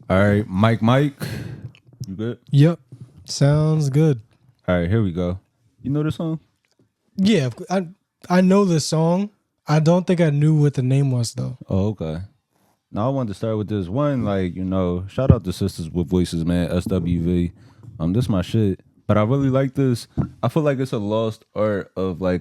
All right, Mike. You good? Yep. Sounds good. All right, here we go. You know this song? Yeah, I know the song. I don't think I knew what the name was though. Oh, okay. Now I wanted to start with this one, shout out to Sisters with Voices, man, SWV. This my shit. But I really like this. I feel like it's a lost art of the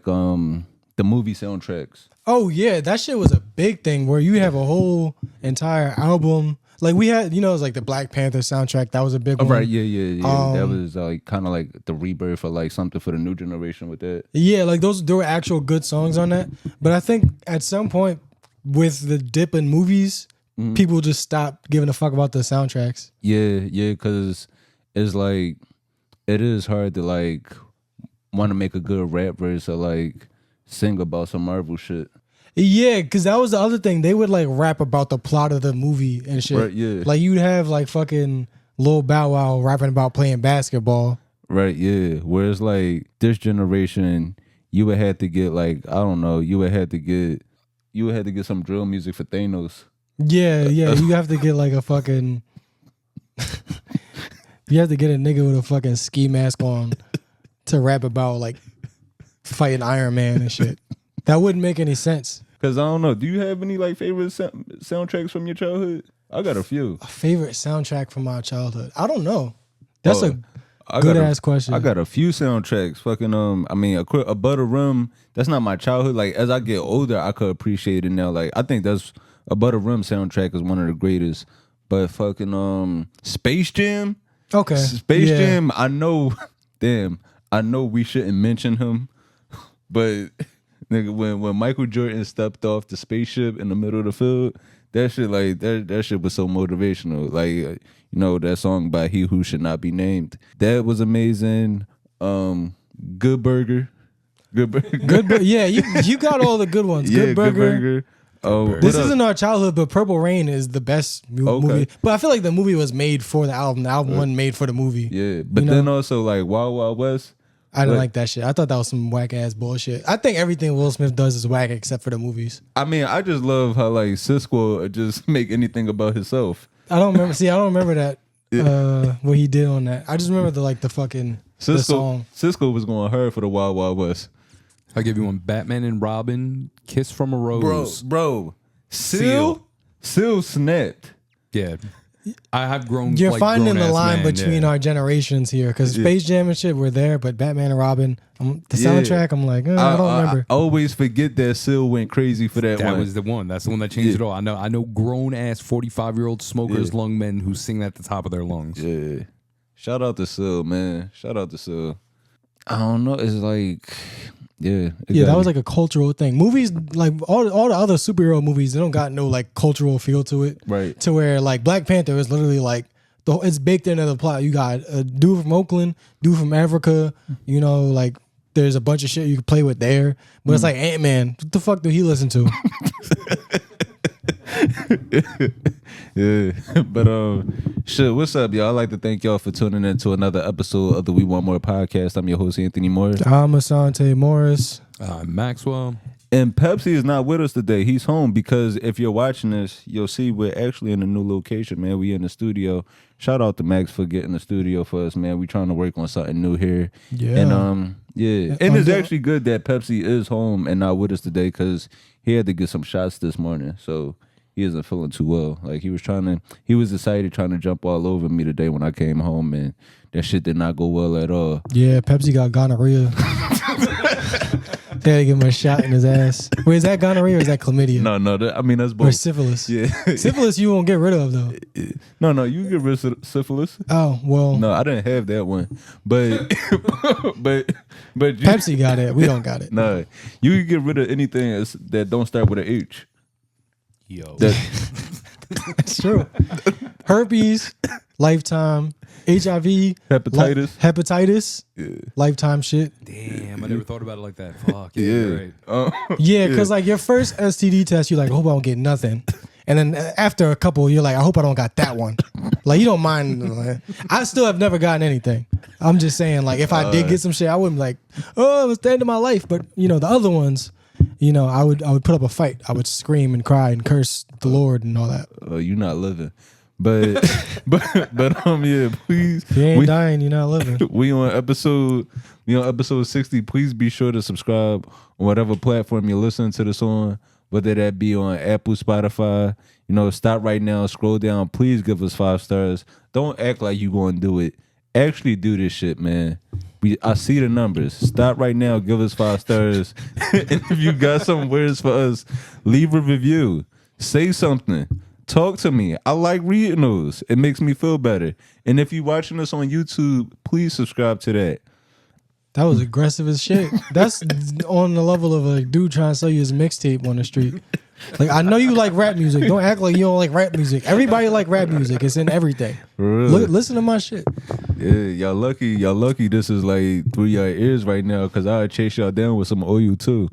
movie soundtracks. Oh yeah, that shit was a big thing where you have a whole entire album. Like we had, it was like the Black Panther soundtrack. That was a big one. Right, yeah. That was kind of like the rebirth for like something for the new generation with that. Yeah, like there were actual good songs on that. But I think at some point with the dip in movies, people just stopped giving a fuck about the soundtracks. Yeah, because it's like it is hard to like want to make a good rap verse or like sing about some Marvel shit. Yeah, because that was the other thing. They would like rap about the plot of the movie and shit. Right, yeah. Like you'd have like fucking Lil Bow Wow rapping about playing basketball. Right, yeah. Whereas like this generation, you would have to get you would have to get some drill music for Thanos. Yeah. You have to get like a fucking you have to get a nigga with a fucking ski mask on to rap about like fighting Iron Man and shit. That wouldn't make any sense. Cause I don't know. Do you have any like favorite soundtracks from your childhood? I got a few. A favorite soundtrack from my childhood? I don't know. That's a good ass question. I got a few soundtracks. Fucking a Butter Rum. That's not my childhood. Like as I get older, I could appreciate it now. Like I think that's a Butter Rum soundtrack is one of the greatest. But fucking Space Jam. Okay. Space Jam. I know. Damn. I know we shouldn't mention him, but. Nigga, when Michael Jordan stepped off the spaceship in the middle of the field, that shit that shit was so motivational. Like that song by He Who Should Not Be Named. That was amazing. Good Burger. Yeah, you got all the good ones. Yeah, Good Burger. Oh, this isn't our childhood, but Purple Rain is the best movie. But I feel like the movie was made for the album. The album wasn't made for the movie. Yeah, but then also like Wild Wild West. I didn't like that shit. I thought that was some whack ass bullshit. I think everything Will Smith does is whack except for the movies. I mean, I just love how like Sisqo just make anything about himself. I don't remember that. What he did on that. I just remember the fucking the song. Sisqo was going hard for the Wild Wild West. I'll give you one. Batman and Robin, Kiss from a Rose. Bro. Seal snapped. Yeah. I have grown. You're like, finding the line man, between our generations here because Space Jam and shit were there, but Batman and Robin, the soundtrack, I'm like, I don't remember. I always forget that Seal went crazy for that one. That was the one. That's the one that changed it all. I know grown ass 45-year-old smokers, lung men who sing at the top of their lungs. Yeah. Shout out to Seal, man. Shout out to Seal. I don't know. It's like. Yeah, that was like a cultural thing. Movies, like all the other superhero movies, they don't got no like cultural feel to it. Right. To where like Black Panther is literally like it's baked into the plot. You got a dude from Oakland, dude from Africa. Like there's a bunch of shit you can play with there. But it's like Ant-Man. What the fuck do he listen to? Yeah, but shit, what's up, y'all? I'd like to thank y'all for tuning in to another episode of the We Want More podcast. I'm your host, Anthony Morris. I'm Asante Morris. I'm Maxwell. And Pepsi is not with us today. He's home because if you're watching this, you'll see we're actually in a new location, man. We in the studio. Shout out to Max for getting the studio for us, man. We trying to work on something new here. Yeah. And and it's actually good that Pepsi is home and not with us today because he had to get some shots this morning. So he isn't feeling too well. Like he was excited trying to jump all over me today when I came home, and that shit did not go well at all. Yeah, Pepsi got gonorrhea. They had to give him a shot in his ass. Wait, is that gonorrhea or is that chlamydia? No, that's both. Or syphilis. Yeah. Syphilis you won't get rid of though. No, you get rid of syphilis. Oh, well. No, I didn't have that one. But Pepsi got it. We don't got it. No, you can get rid of anything that don't start with an H. Yo. That's true. Herpes, lifetime. HIV, hepatitis, lifetime shit. Damn, I never thought about it like that. Fuck yeah. Right. Yeah, because like your first STD test, you're like, I hope I don't get nothing. And then after a couple, you're like, I hope I don't got that one. Like you don't mind. I still have never gotten anything. I'm just saying, like if I did get some shit, I wouldn't be like, oh, it's the end of my life. But the other ones, I would put up a fight. I would scream and cry and curse the Lord and all that. You're not living. Yeah, please. If you ain't dying, you're not living. We on episode 60. Please be sure to subscribe on whatever platform you're listening to this on, whether that be on Apple, Spotify. Stop right now, scroll down. Please give us 5 stars. Don't act like you gonna do it. Actually do this shit, man. I see the numbers. Stop right now, give us 5 stars. And if you got some words for us, leave a review. Say something. Talk to me. I like reading those. It makes me feel better. And if you're watching us on YouTube, please subscribe to that. That was aggressive as shit. That's on the level of a dude trying to sell you his mixtape on the street. Like, I know you like rap music. Don't act like you don't like rap music. Everybody like rap music. It's in everything. Really? Listen to my shit. Yeah, y'all lucky this is like through your ears right now, because I'll chase y'all down with some oil too.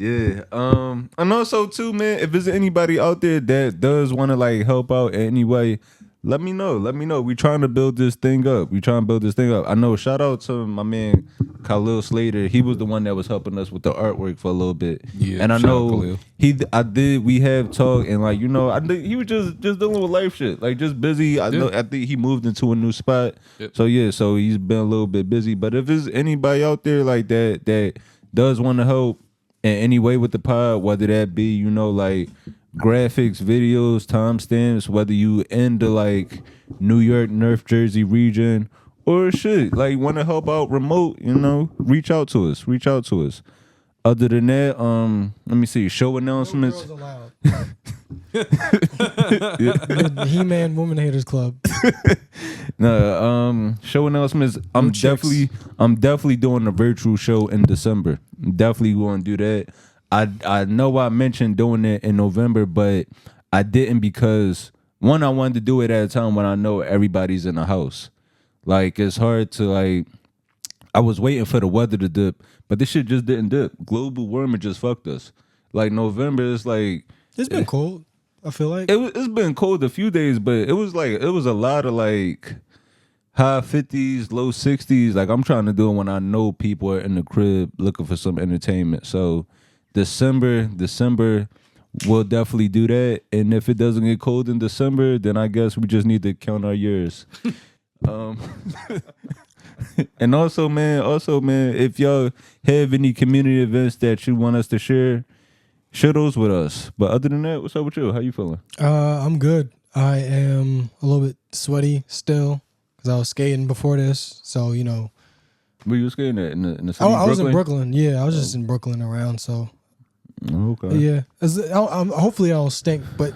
Yeah. And also too, man, if there's anybody out there that does want to like help out in any way, let me know. We trying to build this thing up. I know, shout out to my man Khalid Slater. He was the one that was helping us with the artwork for a little bit. Yeah. And I know we have talked, and like, I think he was just dealing with life shit. Like, just busy. I think he moved into a new spot. Yep. So he's been a little bit busy. But if there's anybody out there like that does want to help in any way with the pod, whether that be, like graphics, videos, timestamps, whether you in the like New York, North Jersey region, or shit, like want to help out remote, reach out to us. Other than that, let me see, show announcements. No girls allowed. The He-Man Woman Haters Club. No, show announcements. I'm definitely doing a virtual show in December. I'm definitely going to do that. I know I mentioned doing it in November, but I didn't because one, I wanted to do it at a time when I know everybody's in the house. Like, it's hard to like. I was waiting for the weather to dip, but this shit just didn't dip. Global warming just fucked us. Like, November is like, it's been cold. I feel like it's been cold a few days, but it was a lot of like high 50s, low 60s. Like, I'm trying to do it when I know people are in the crib looking for some entertainment. So December, we'll definitely do that. And if it doesn't get cold in December, then I guess we just need to count our years. And also, man, if y'all have any community events that you want us to share those with us. But other than that, what's up with you? How you feeling? I'm good. I am a little bit sweaty still because I was skating before this. So, Where you skating at? In the city? I was in Brooklyn. Yeah, I was just in Brooklyn around. So, okay. Yeah. Hopefully I don't stink, but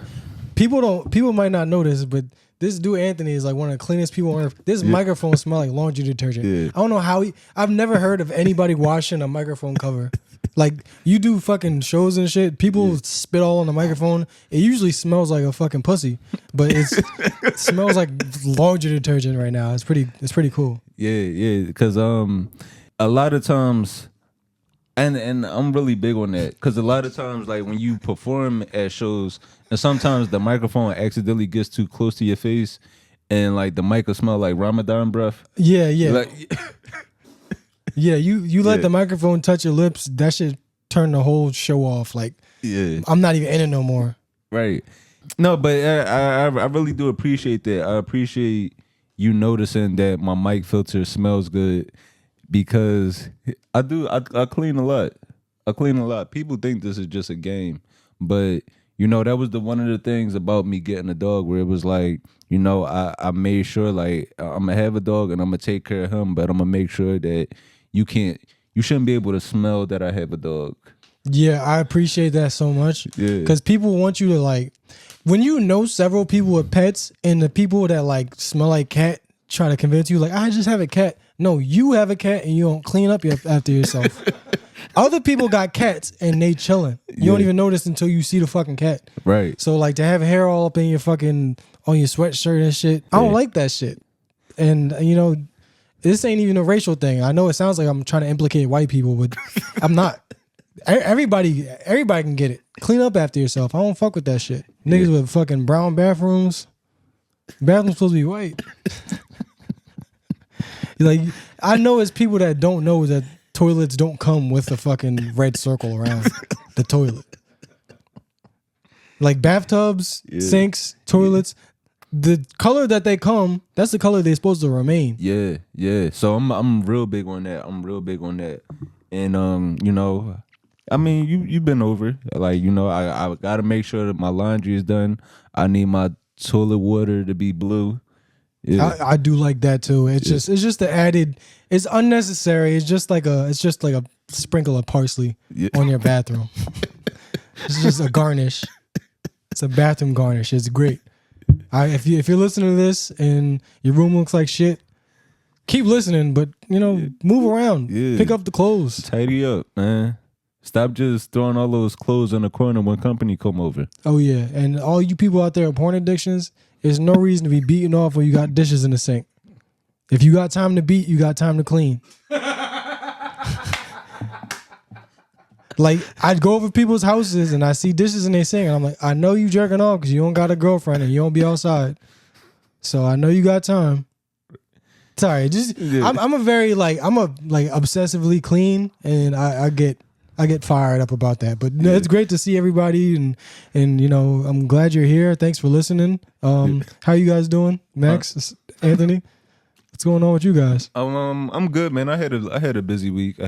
people might not notice, but this dude Anthony is like one of the cleanest people on earth. This microphone smells like laundry detergent. Yeah. I don't know how I've never heard of anybody washing a microphone cover. Like, you do fucking shows and shit, people spit all on the microphone. It usually smells like a fucking pussy, but it smells like laundry detergent right now. It's pretty cool. Yeah, because a lot of times, and I'm really big on that, because a lot of times, like when you perform at shows, and sometimes the microphone accidentally gets too close to your face, and like the mic will smell like Ramadan breath. Yeah. Like, yeah, you let the microphone touch your lips, that should turn the whole show off. Like, I'm not even in it no more. Right. No, but I really do appreciate that. I appreciate you noticing that my mic filter smells good, because I clean a lot. People think this is just a game, but that was one of the things about me getting a dog, where it was like, I made sure, like, I'm gonna have a dog and I'm gonna take care of him, but I'm gonna make sure that you shouldn't be able to smell that I have a dog. Yeah, I appreciate that so much. Yeah, because people want you to, like, when several people with pets, and the people that like smell like cat try to convince you, like, I just have a cat. No, you have a cat and you don't clean up after yourself. Other people got cats and they chilling. You don't even notice until you see the fucking cat. Right. So, like, to have hair all up in your fucking, on your sweatshirt and shit, I don't like that shit. And, this ain't even a racial thing. I know it sounds like I'm trying to implicate white people, but I'm not. Everybody can get it. Clean up after yourself. I don't fuck with that shit. Niggas with fucking brown bathrooms. Bathrooms supposed to be white. Like, I know it's people that don't know that toilets don't come with a fucking red circle around the toilet. Like bathtubs, sinks, toilets. The color that they come, that's the color they're supposed to remain. Yeah, yeah. So I'm real big on that. I'm real big on that. And you know, I mean, you've been over it. Like, you know, I gotta make sure that my laundry is done. I need my toilet water to be blue. Yeah. I do like that too. It's just the added. It's unnecessary. It's just like a sprinkle of parsley on your bathroom. It's just a garnish. It's a bathroom garnish. It's great. If you're listening to this and your room looks like shit, keep listening. But you know, move around. Yeah. Pick up the clothes. Tidy up, man. Stop just throwing all those clothes in the corner when company come over. Oh yeah, and all you people out there with porn addictions, there's no reason to be beating off when you got dishes in the sink. If you got time to beat, you got time to clean. Like, I'd go over people's houses and I see dishes in their sink, and I'm like, I know you jerking off because you don't got a girlfriend and you don't be outside. So I know you got time. Sorry, just I'm obsessively clean, and I get fired up about that. But no, it's great to see everybody, and you know, I'm glad you're here. Thanks for listening. How you guys doing, Max, Anthony? What's going on with you guys? I'm good, man. I had a busy week.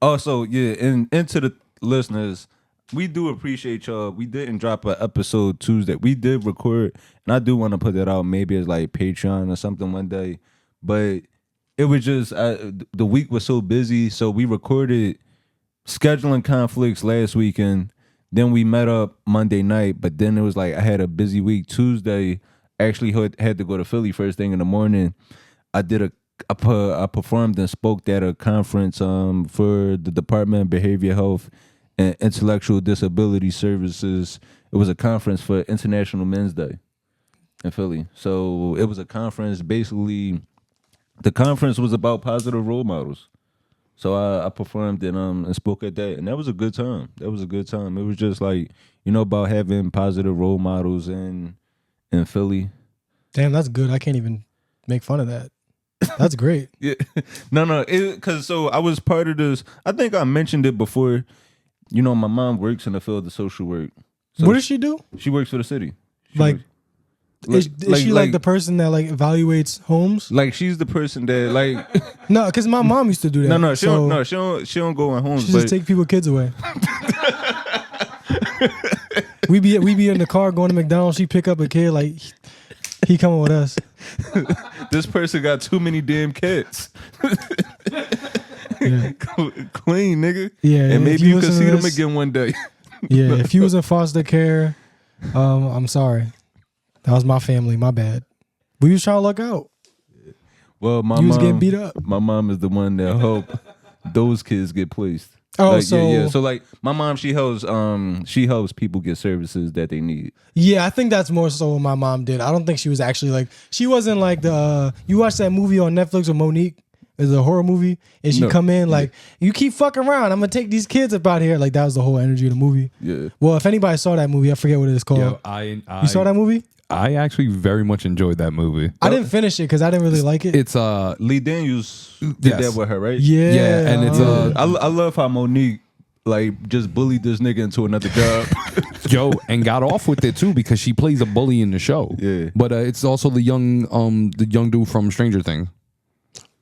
Also, yeah, and to the listeners, we do appreciate y'all. We didn't drop an episode Tuesday. We did record, and I do want to put that out maybe as like Patreon or something one day. But it was just the week was so busy, so we recorded scheduling conflicts last weekend. Then we met up Monday night, but then it was like I had a busy week. Tuesday, I actually had to go to Philly first thing in the morning. I performed and spoke at a conference for the Department of Behavioral Health and Intellectual Disability Services. It was a conference for International Men's Day in Philly. So it was a conference. Basically, the conference was about positive role models. So I performed and spoke at that, and that was a good time. It was just like, you know, about having positive role models in Philly. Damn, that's good. I can't even make fun of that. That's great. Yeah, no, because so I was part of this. I think I mentioned it before. You know, my mom works in the field of social work. So what does she do? She works for the city. Is she like the person that like evaluates homes? Like, she's the person that like. No, because my mom used to do that. No, she don't go in homes. She just take people's kids away. we be in the car going to McDonald's. She pick up a kid like he coming with us. This person got too many damn kids. Yeah. Clean, nigga. Yeah, and maybe you can see them again one day. Yeah, if you was in foster care, I'm sorry. That was my family. My bad. We was trying to look out. Well, my you was mom getting beat up. My mom is the one that helped those kids get placed. Oh, like, so yeah. So like my mom, she helps people get services that they need. Yeah, I think that's more so what my mom did. I don't think she was actually like, she wasn't like the you watched that movie on Netflix with Monique. It's a horror movie, and she come in like, you keep fucking around, I'm gonna take these kids up out here. Like, that was the whole energy of the movie. Yeah. Well, if anybody saw that movie, I forget what it is called. Yo, you saw that movie? I actually very much enjoyed that movie. I didn't finish it because I didn't really like it. It's Lee Daniels did that with her, right? Yeah, and it's I love how Monique like just bullied this nigga into another job. Yo, and got off with it too because she plays a bully in the show. Yeah, but it's also the young dude from Stranger Things.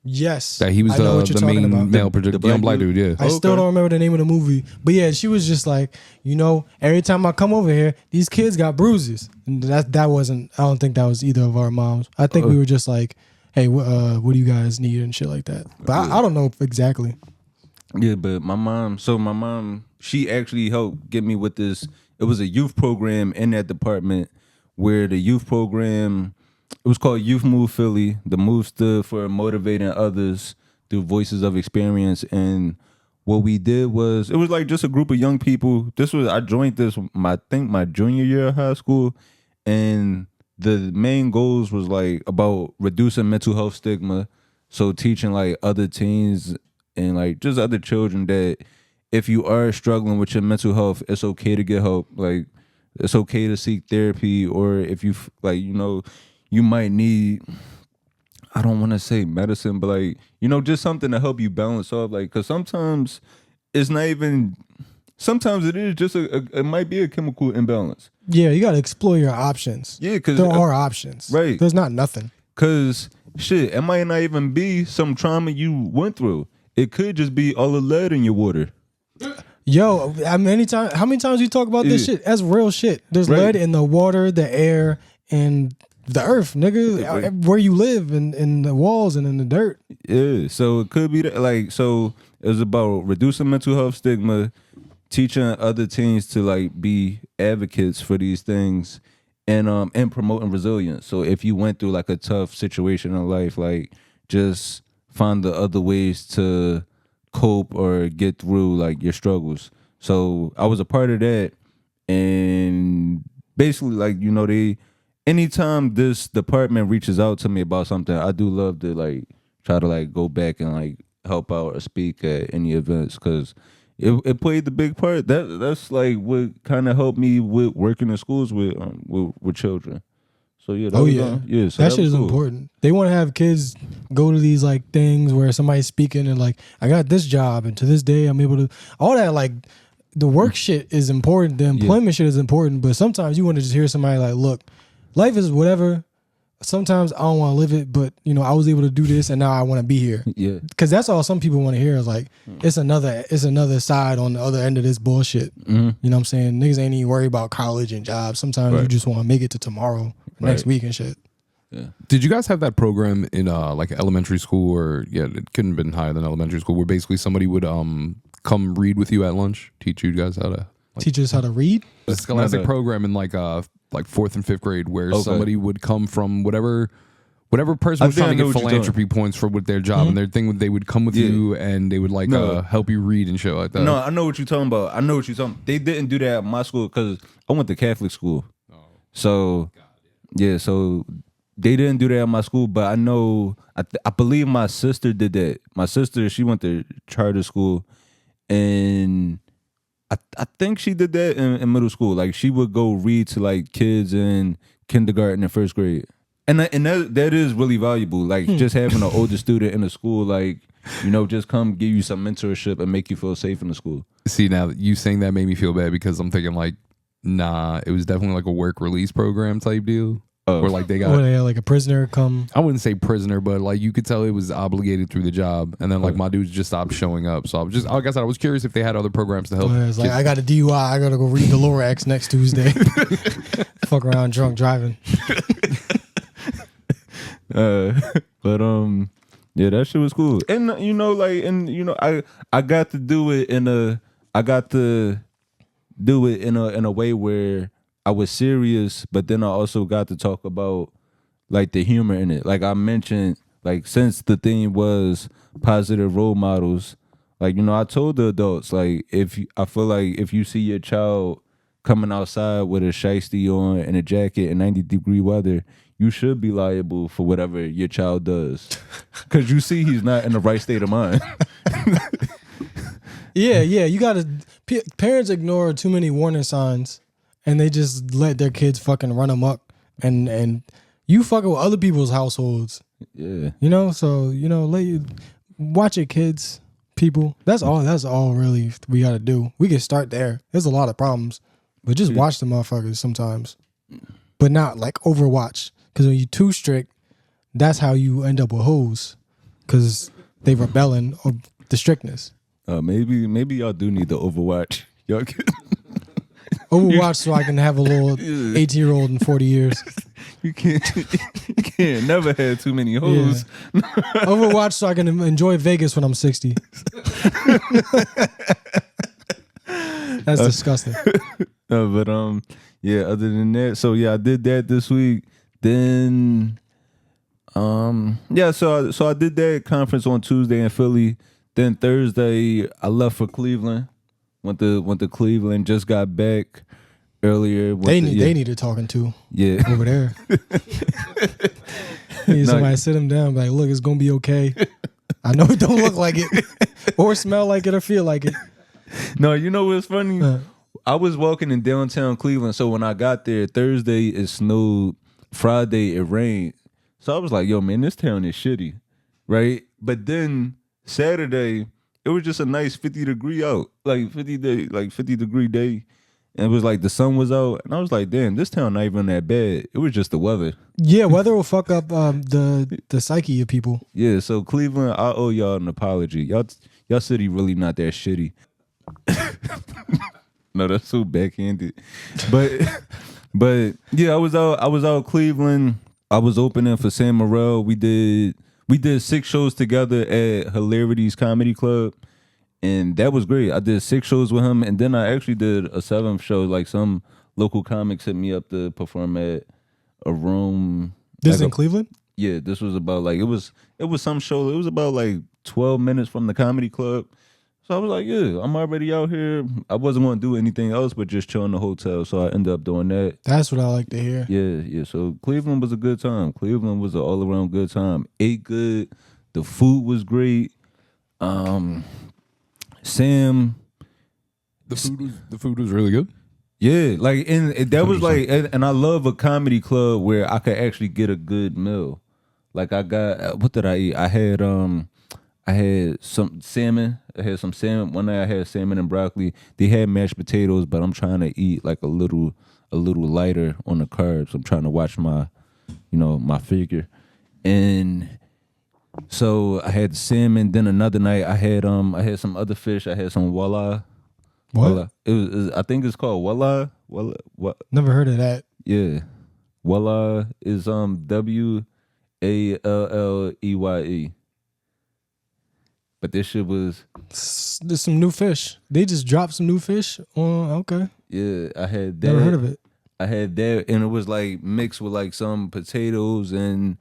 Yes, that he was the main male projector, the young black dude. Yeah, I still don't remember the name of the movie, but yeah, she was just like, you know, every time I come over here, these kids got bruises, and that wasn't. I don't think that was either of our moms. I think we were just like, hey, what do you guys need and shit like that. But I don't know exactly. Yeah, but my mom, she actually helped get me with this. It was a youth program in that department where the youth program. It was called Youth Move Philly. The move stood for motivating others through voices of experience. And what we did was, it was like just a group of young people. I joined this, I think my junior year of high school. And the main goals was like about reducing mental health stigma. So teaching like other teens and like just other children that if you are struggling with your mental health, it's okay to get help. Like, it's okay to seek therapy, or if you like, you know, you might need, I don't want to say medicine, but like, you know, just something to help you balance off. Like, because sometimes it's not even sometimes it is just it might be a chemical imbalance. Yeah, you got to explore your options. Yeah, because there are options. Right. There's not nothing. Because shit, it might not even be some trauma you went through. It could just be all the lead in your water. Yo, how many times you talk about this shit? That's real shit. There's lead in the water, the air, and the earth, nigga. Where you live, in the walls and in the dirt. Yeah, so it could be that. Like, so it's about reducing mental health stigma, teaching other teens to like be advocates for these things, and promoting resilience. So if you went through like a tough situation in life, like just find the other ways to cope or get through like your struggles. So I was a part of that, and basically like anytime this department reaches out to me about something, I do love to like try to like go back and like help out or speak at any events, because it played the big part. That's like what kind of helped me with working in schools with children. So yeah, So that shit is cool. important. They want to have kids go to these like things where somebody's speaking and like, I got this job and to this day I'm able to, all that, like the work shit is important, the employment shit is important, but sometimes you want to just hear somebody like, look, life is whatever. Sometimes I don't want to live it, but I was able to do this and now I want to be here. Yeah. Because that's all some people want to hear is like, it's another side on the other end of this bullshit. Mm-hmm. You know what I'm saying? Niggas ain't even worried about college and jobs. Sometimes you just want to make it to tomorrow, next week and shit. Yeah. Did you guys have that program in like elementary school, or it couldn't have been higher than elementary school, where basically somebody would come read with you at lunch, teach you guys how to teach us how to read? A scholastic program in like 4th and 5th grade where somebody would come from whatever person was trying to get philanthropy points for with their job, and their thing they would come with you and they would like help you read and shit like that. No, I know what you're talking about. They didn't do that at my school because I went to Catholic school. So so they didn't do that at my school, but I know I believe my sister did that. My sister, she went to charter school, and I think she did that in middle school. Like she would go read to like kids in kindergarten and 1st grade, and that is really valuable. Like just having an older student in the school, like just come give you some mentorship and make you feel safe in the school. See, now you saying that made me feel bad because I'm thinking like, nah, it was definitely like a work release program type deal. Where like they had like a prisoner come. I wouldn't say prisoner, but like you could tell it was obligated through the job, and then like my dudes just stopped showing up. So like I said, I was curious if they had other programs to help. It's like I got a DUI, I gotta go read the Lorax next Tuesday. Fuck around drunk driving. But yeah, that shit was cool, and I got to do it in a way where I was serious, but then I also got to talk about like the humor in it. Like I mentioned, like since the theme was positive role models, like I told the adults, like I feel like if you see your child coming outside with a shiesty on and a jacket in 90-degree weather, you should be liable for whatever your child does, because you see he's not in the right state of mind. Yeah, you gotta. Parents ignore too many warning signs. And they just let their kids fucking run amok, and you fucking with other people's households. Yeah, So let you watch your kids, people. That's all really we got to do. We can start there. There's a lot of problems, but just watch the motherfuckers sometimes, but not like overwatch. Because when you're too strict, that's how you end up with hoes, because they rebelling of the strictness. Maybe y'all do need to overwatch. Y'all Overwatch so I can have a little 18-year-old in 40 years. You can't never have too many hoes. Yeah. Overwatch so I can enjoy Vegas when I'm 60. That's disgusting. But other than that, so I did that this week. Then so I did that conference on Tuesday in Philly. Then Thursday I left for Cleveland. Went to Cleveland. Just got back earlier. They needed talking to. Yeah, over there. Somebody sit them down. Like, look, it's gonna be okay. I know it don't look like it, or smell like it, or feel like it. No, you know what's funny? I was walking in downtown Cleveland. So when I got there, Thursday it snowed. Friday it rained. So I was like, yo, man, this town is shitty, right? But then Saturday, it was just a nice 50-degree out, like 50-degree day. And it was like the sun was out, and I was like, damn, this town not even that bad. It was just the weather. Yeah, weather will fuck up the psyche of people. Yeah, so Cleveland, I owe y'all an apology. Y'all city really not that shitty. No, that's so backhanded. But yeah, I was out Cleveland. I was opening for Sam Morril. We did 6 shows together at Hilarity's Comedy Club. And that was great. I did 6 shows with him, and then I actually did a 7th show. Like some local comics hit me up to perform at a room. This is in Cleveland? Yeah, this was about like it was some show. It was about like 12 minutes from the comedy club. So I was like, yeah, I'm already out here. I wasn't going to do anything else but just chill in the hotel. So I ended up doing that. That's what I like to hear. Yeah. So Cleveland was a good time. Cleveland was an all around good time. Ate good. The food was great. Sam, the food was really good. Yeah, like and that was like, and I love a comedy club where I could actually get a good meal. Like I got, what did I eat? I had some salmon. I had some salmon. One night I had salmon and broccoli. They had mashed potatoes, but I'm trying to eat like a little lighter on the carbs. I'm trying to watch my figure, and. So I had salmon. Then another night I had some other fish. I had some walleye. What? Walleye. It was I think it's called walleye. Walleye. Never heard of that. Yeah, walleye is WALLEYE. But this shit was. There's some new fish. They just dropped some new fish. Okay. Yeah, I had that. Never heard of it. I had that, and it was like mixed with like some potatoes and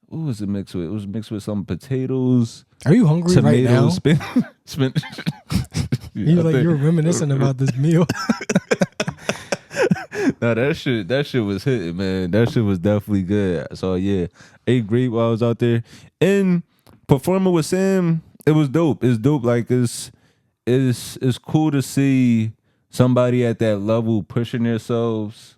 what was it mixed with? It was mixed with some potatoes. Are you hungry tomatoes, right now? Spinach. You're reminiscing about this meal. No, that shit was hitting, man. That shit was definitely good. So yeah, ate great while I was out there. And performing with Sam, it was dope. It's dope. Like it's cool to see somebody at that level pushing themselves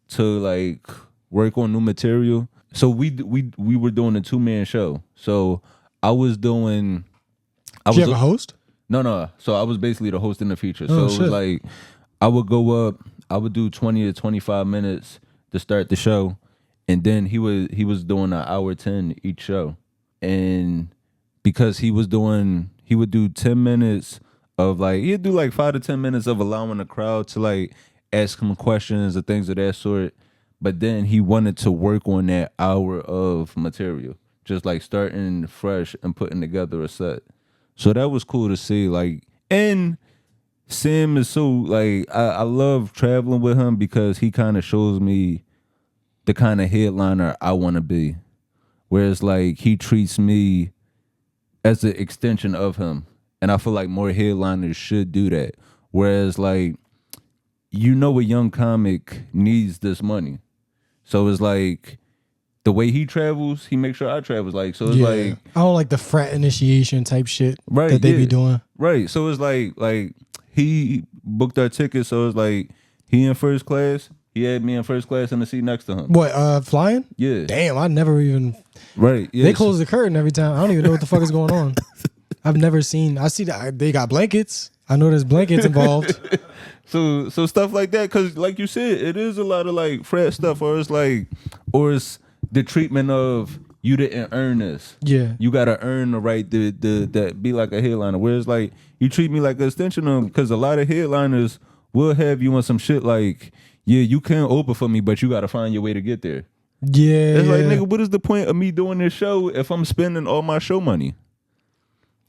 to like work on new material. So we were doing a 2-man show. So I was doing. Did you have a host? No. So I was basically the host in the feature. So it was like I would go up. I would do 20 to 25 minutes to start the show, and then he was doing an hour 10 each show, and because he would do 10 minutes of like he'd do like 5 to 10 minutes of allowing the crowd to like ask him questions or things of that sort. But then he wanted to work on that hour of material, just like starting fresh and putting together a set. So that was cool to see. Like, and Sam is so like I love traveling with him because he kind of shows me the kind of headliner I want to be. Whereas like he treats me as an extension of him, and I feel like more headliners should do that. Whereas like, a young comic needs this money. So it's like the way he travels, he makes sure I travel. Like, so it's like I don't like the frat initiation type shit that they be doing. Right. So it's like he booked our tickets, so it's like he in first class. He had me in first class in the seat next to him. What, flying? Yeah. Damn, I never even. Right. Yeah. They close the curtain every time. I don't even know what the fuck is going on. I've never seen. I see that they got blankets. I know there's blankets involved. So stuff like that, because like you said, it is a lot of like frat stuff, or it's the treatment of you didn't earn this. Yeah, you gotta earn the right to be like a headliner. Whereas like you treat me like an extension of, because a lot of headliners will have you on some shit like, yeah, you can open for me, but you gotta find your way to get there. Yeah, it's like, nigga, what is the point of me doing this show if I'm spending all my show money?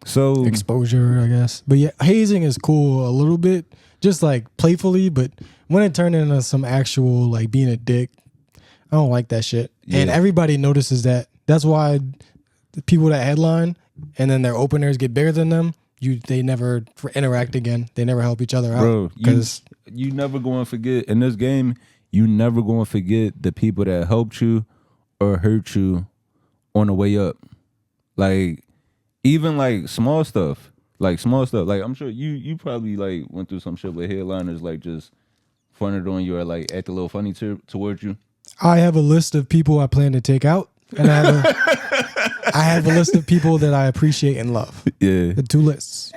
So exposure, I guess. But yeah, hazing is cool a little bit, just like playfully. But when it turned into some actual like being a dick, I don't like that shit. Yeah. And everybody notices that. That's why the people that headline and then their openers get bigger than them, they never interact again. They never help each other out. Bro, you never going to forget in this game. You never going to forget the people that helped you or hurt you on the way up. Like. Even like small stuff. Like I'm sure you probably like went through some shit with headliners like just fronted on you or like act a little funny towards you. I have a list of people I plan to take out, and I I have a list of people that I appreciate and love. Yeah. The 2 lists.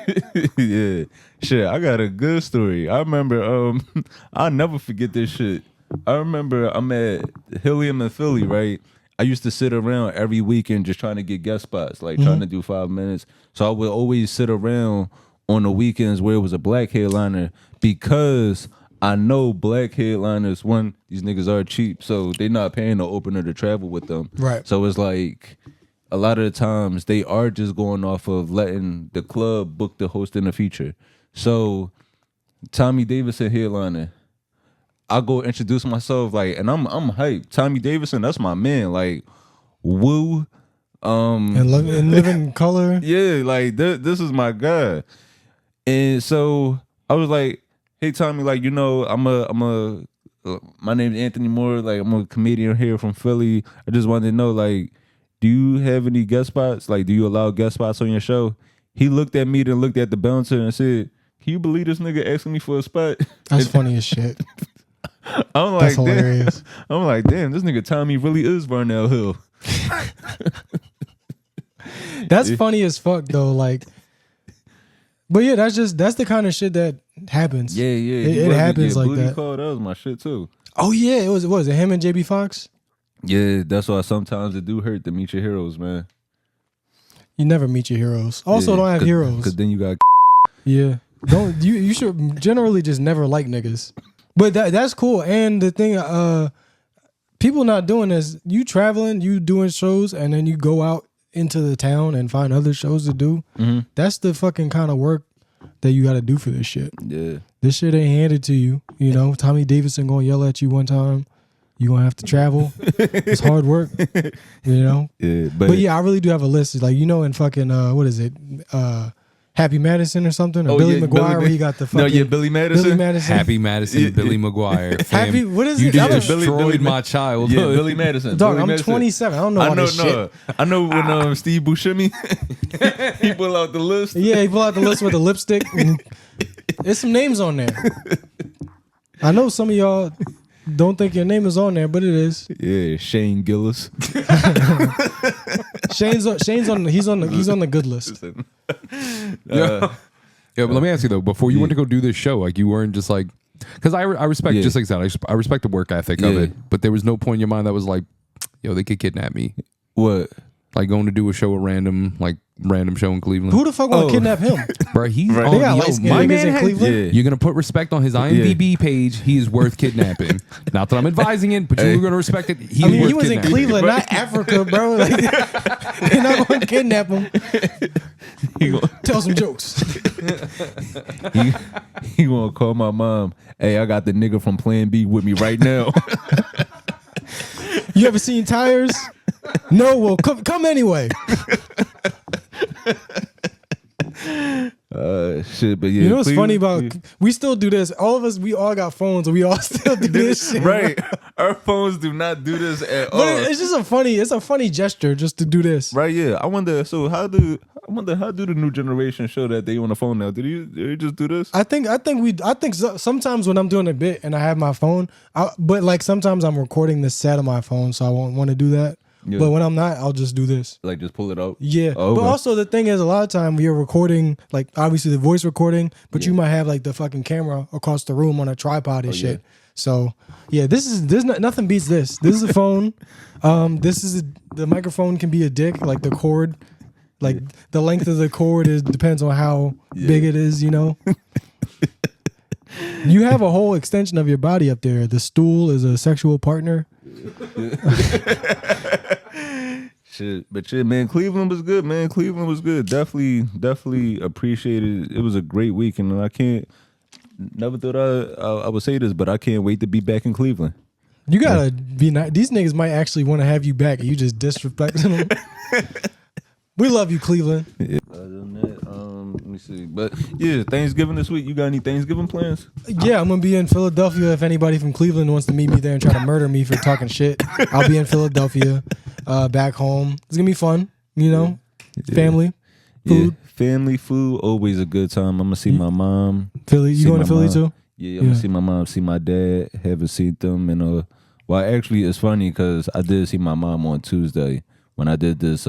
Yeah. Shit, I got a good story. I remember, I'll never forget this shit. I remember I'm at Helium in Philly, right? I used to sit around every weekend just trying to get guest spots, like trying to do 5 minutes. So I would always sit around on the weekends where it was a black headliner because I know black headliners, one, these niggas are cheap, so they not paying the opener to travel with them. Right. So it's like a lot of the times they are just going off of letting the club book the host in the feature. So Tommy Davidson headliner, I go introduce myself, like, and I'm hyped. Tommy Davidson, that's my man. Like, woo. And live in color. Yeah, like this is my guy. And so I was like, hey Tommy, like, you know, my name's Anthony Morril, like I'm a comedian here from Philly. I just wanted to know, like, do you have any guest spots? Like, do you allow guest spots on your show? He looked at me, then looked at the bouncer and said, can you believe this nigga asking me for a spot? That's funny as shit. I'm like, that's hilarious. I'm like, damn, this nigga Tommy really is Varnell Hill. That's funny as fuck though. Like, but yeah, that's the kind of shit that happens. Yeah. It happens like Booty that. Call, that was my shit too. Oh yeah, it was it him and JB Fox? Yeah, that's why sometimes it do hurt to meet your heroes, man. You never meet your heroes. Also, don't have heroes. Because then you got yeah. Don't you should generally just never like niggas. But that's cool. And the thing, people not doing this. You traveling, you doing shows, and then you go out into the town and find other shows to do. Mm-hmm. That's the fucking kind of work that you got to do for this shit. Yeah. This shit ain't handed to you. You know, Tommy Davidson gonna yell at you one time. You gonna have to travel. It's hard work. You know. Yeah. But yeah, I really do have a list. It's like, you know, in fucking what is it? Happy Madison or something, or Billy McGuire, where he got the fucking Billy Madison. Billy Madison. Happy Madison, Billy McGuire. Happy, what is You it? just destroyed my child. Yeah, Billy Madison. Dog, Billy I'm Madison. 27. I don't know all this shit. I know when Steve Buscemi he pull out the list. Yeah, he pull out the list with the lipstick. And there's some names on there. I know some of y'all don't think your name is on there, but it is. Yeah, Shane Gillis. Shane's on he's on the good list. Yeah, but let me ask you though, before you went to go do this show, like you weren't just like, because I respect, just like that, I respect the work ethic of it, but there was no point in your mind that was like, yo, they could kidnap me. What? Like going to do a show, random show in Cleveland. Who the fuck want to kidnap him? Bro, he's Right. on, They got yo, light-skinned my niggas man in had- Cleveland? Yeah. You're gonna put respect on his IMDb page. He is worth kidnapping. Not that I'm advising it, but you're gonna respect it. He He was in kidnapping. Cleveland, not Africa, bro. Like, they're not going to kidnap him. Tell some jokes. He gonna call my mom. Hey, I got the nigga from Plan B with me right now. You ever seen Tires? No, well, come anyway. Shit, but yeah. You know what's please, funny about we still do this. All of us, we all got phones, and we all still do this shit. right? Our phones do not do this at all. But it's just a funny gesture just to do this. Right? Yeah. I wonder how do the new generation show that they on the phone now? Did you just do this? I think sometimes when I'm doing a bit and I have my phone, but like sometimes I'm recording the set on my phone, so I won't want to do that. Yeah. But when I'm not, I'll just do this. Like just pull it out. Yeah, Oh, but okay. also the thing is, a lot of time we are recording, like obviously the voice recording, but you might have like the fucking camera across the room on a tripod and shit. So yeah, nothing beats this. This is a phone. The microphone can be a dick, like the cord, like the length of the cord depends on how big it is. You know, you have a whole extension of your body up there. The stool is a sexual partner. Shit, but yeah, man, Cleveland was good, man. Cleveland was good. Definitely appreciated it. It was a great weekend, and I can't. Never thought I would say this, but I can't wait to be back in Cleveland. You gotta be nice. These niggas might actually want to have you back, and you just disrespecting them. We love you, Cleveland. Yeah. Other than that, let me see. But yeah, Thanksgiving this week. You got any Thanksgiving plans? Yeah, I'm gonna be in Philadelphia. If anybody from Cleveland wants to meet me there and try to murder me for talking shit, I'll be in Philadelphia. Back home, it's gonna be fun. You know, family, food. Yeah. Family, food, always a good time. I'm gonna see my mom. Philly, you see going to my Philly mom. too? Yeah, I'm gonna see my mom, see my dad. Haven't seen them, and well, actually, it's funny because I did see my mom on Tuesday when I did this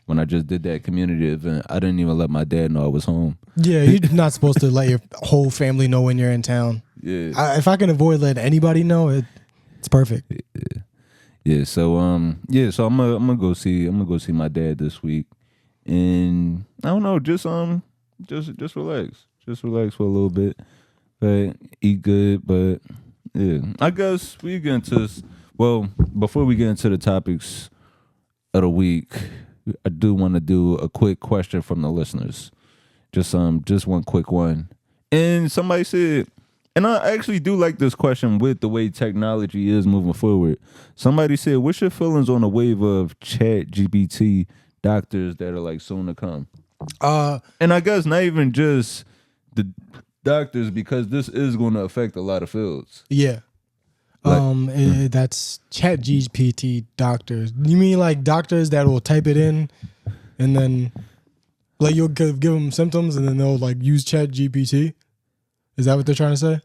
when I just did that community event. I didn't even let my dad know I was home. Yeah, you're not supposed to let your whole family know when you're in town. Yeah. If I can avoid letting anybody know, it's perfect. Yeah. So so I'm gonna go see my dad this week, and I don't know, just relax, for a little bit, but eat good. But yeah, I guess we get into before we get into the topics of the week, I do want to do a quick question from the listeners. Just one quick one. And somebody said, and I actually do like this question with the way technology is moving forward. Somebody said, what's your feelings on the wave of Chatgpt doctors that are like soon to come? And I guess not even just the doctors, because this is going to affect a lot of fields. Yeah. That's Chatgpt Doctors. You mean like doctors that will type it in and then like you'll give them symptoms and then they'll like use Chatgpt? Is that what they're trying to say?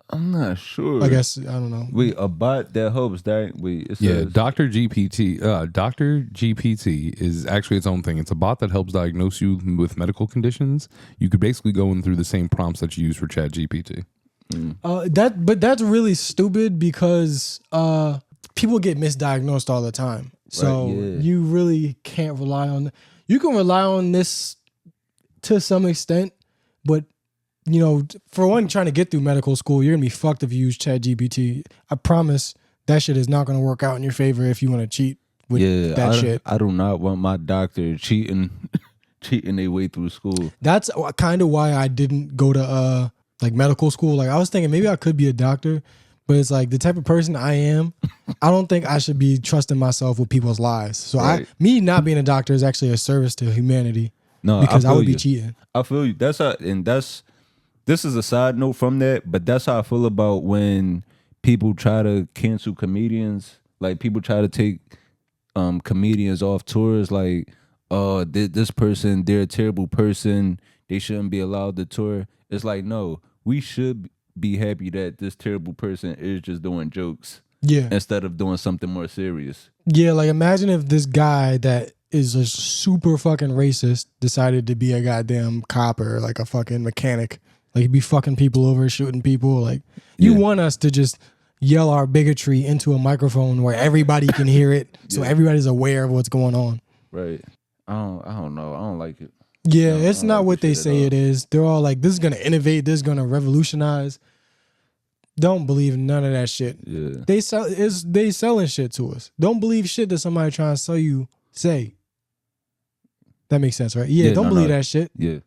I'm not sure. I guess I don't know. Wait, a bot that helps that? Wait, it says, Dr. GPT is actually its own thing. It's a bot that helps diagnose you with medical conditions. You could basically go in through the same prompts that you use for ChatGPT. But that's really stupid because people get misdiagnosed all the time. So you really can't rely on. You can rely on this to some extent, but you know, for one, trying to get through medical school, you're gonna be fucked if you use ChatGPT. I promise that shit is not gonna work out in your favor if you want to cheat with that shit. I do not want my doctor cheating their way through school. That's kind of why I didn't go to like medical school. Like I was thinking maybe I could be a doctor, but it's like the type of person I am, I don't think I should be trusting myself with people's lives. So me not being a doctor is actually a service to humanity. No, because I would be cheating. I feel you. This is a side note from that, but that's how I feel about when people try to cancel comedians. Like people try to take comedians off tours. Like, this person, they're a terrible person. They shouldn't be allowed to tour. It's like, no, we should be happy that this terrible person is just doing jokes. Yeah. Instead of doing something more serious. Yeah, like imagine if this guy that is a super fucking racist decided to be a goddamn cop or like a fucking mechanic. Like he'd be fucking people over, shooting people. Like you want us to just yell our bigotry into a microphone where everybody can hear it, so everybody's aware of what's going on. Right. I don't know. I don't like it. Yeah, it's not what they say it is. They're all like, this is gonna innovate, this is gonna revolutionize. Don't believe none of that shit. Yeah. They selling shit to us. Don't believe shit that somebody trying to sell you say. That makes sense, right? Yeah, don't believe that shit. Yeah.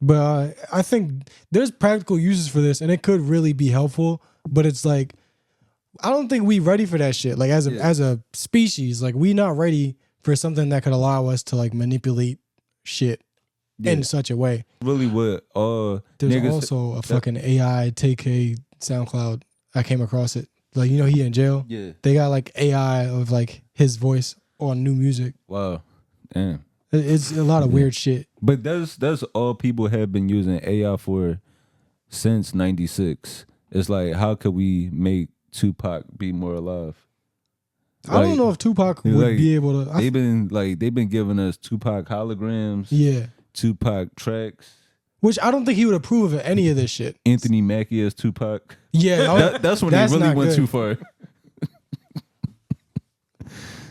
But I think there's practical uses for this, and it could really be helpful. But it's like, I don't think we ready for that shit. Like as a species, like we not ready for something that could allow us to like manipulate shit in such a way. Really would. There's also a fucking AI TK SoundCloud. I came across it. Like, you know, he in jail. Yeah. They got like AI of like his voice on new music. Wow. Damn. It's a lot of weird shit. But that's all people have been using AI for since '96. It's like, how could we make Tupac be more alive? I don't know if Tupac would be able to. They've been giving us Tupac holograms. Yeah. Tupac tracks. Which I don't think he would approve of any of this shit. Anthony Mackie as Tupac. Yeah. That's when they really went too far.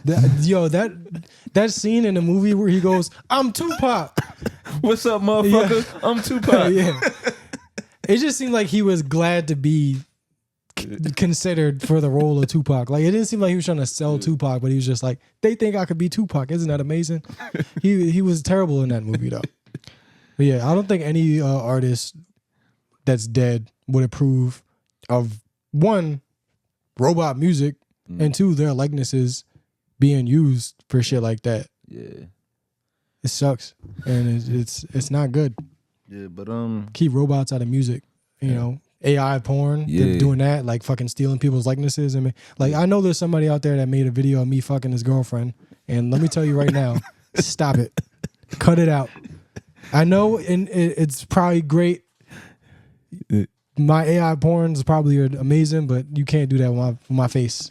That scene in the movie where he goes, "I'm Tupac." What's up, motherfucker? Yeah. I'm Tupac. Yeah. It just seemed like he was glad to be considered for the role of Tupac. Like it didn't seem like he was trying to sell Tupac, but he was just like, they think I could be Tupac. Isn't that amazing? He was terrible in that movie though. But yeah, I don't think any artist that's dead would approve of one, robot music, and two, their likenesses being used for shit like that. Yeah, it sucks, and it's not good. Yeah, but keep robots out of music. You know, AI porn, doing that, like fucking stealing people's likenesses. I mean, like I know there's somebody out there that made a video of me fucking his girlfriend, and let me tell you right now, stop it, cut it out. I know, and it's probably great. My AI porn is probably amazing, but you can't do that with my face.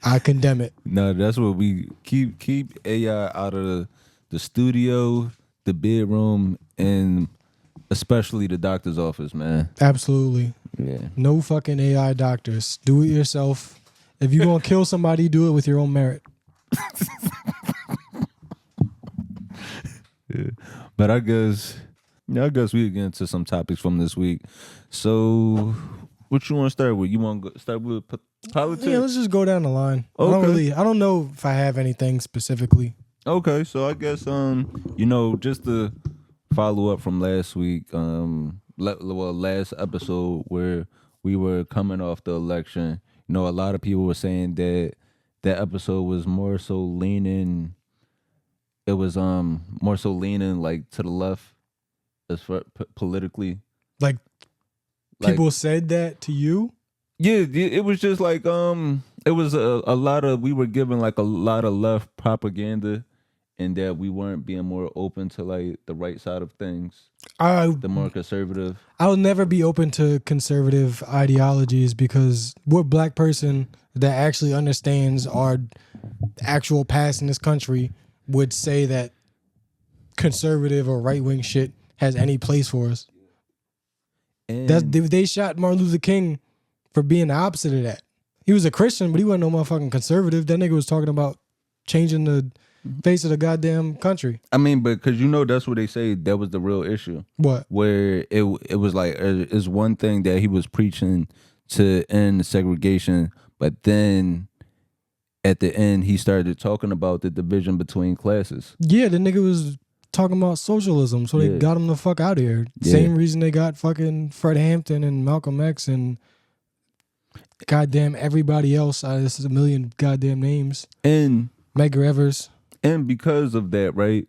I condemn it. No, that's what we keep AI out of the the studio, the bedroom, and especially the doctor's office, man. Absolutely. Yeah. No fucking AI doctors. Do it yourself. If you're gonna kill somebody, do it with your own merit. Yeah. But I guess we get into some topics from this week. So, what you want to start with? You want to start with politics? Yeah, let's just go down the line. Okay. I don't know if I have anything specifically. Okay, so I guess just to follow up from last week, last episode where we were coming off the election. A lot of people were saying that episode was more so leaning. It was more so leaning like to the left, as far politically. Like people said that to you? Yeah, it was just like it was a lot of, we were given like a lot of left propaganda, and that we weren't being more open to like the right side of things, the more conservative. I'll never be open to conservative ideologies because what black person that actually understands our actual past in this country would say that conservative or right-wing shit has any place for us. And They shot Martin Luther King for being the opposite of that. He was a Christian, but he wasn't no motherfucking conservative. That nigga was talking about changing the face of the goddamn country. I mean, but because that's what they say, that was the real issue. What? Where it was like, it's one thing that he was preaching to end segregation, but then at the end he started talking about the division between classes. Yeah, the nigga was talking about socialism, so they got him the fuck out of here. Yeah. Same reason they got fucking Fred Hampton and Malcolm X and goddamn everybody else. This is a million goddamn names. And Medgar Evers. And because of that, right,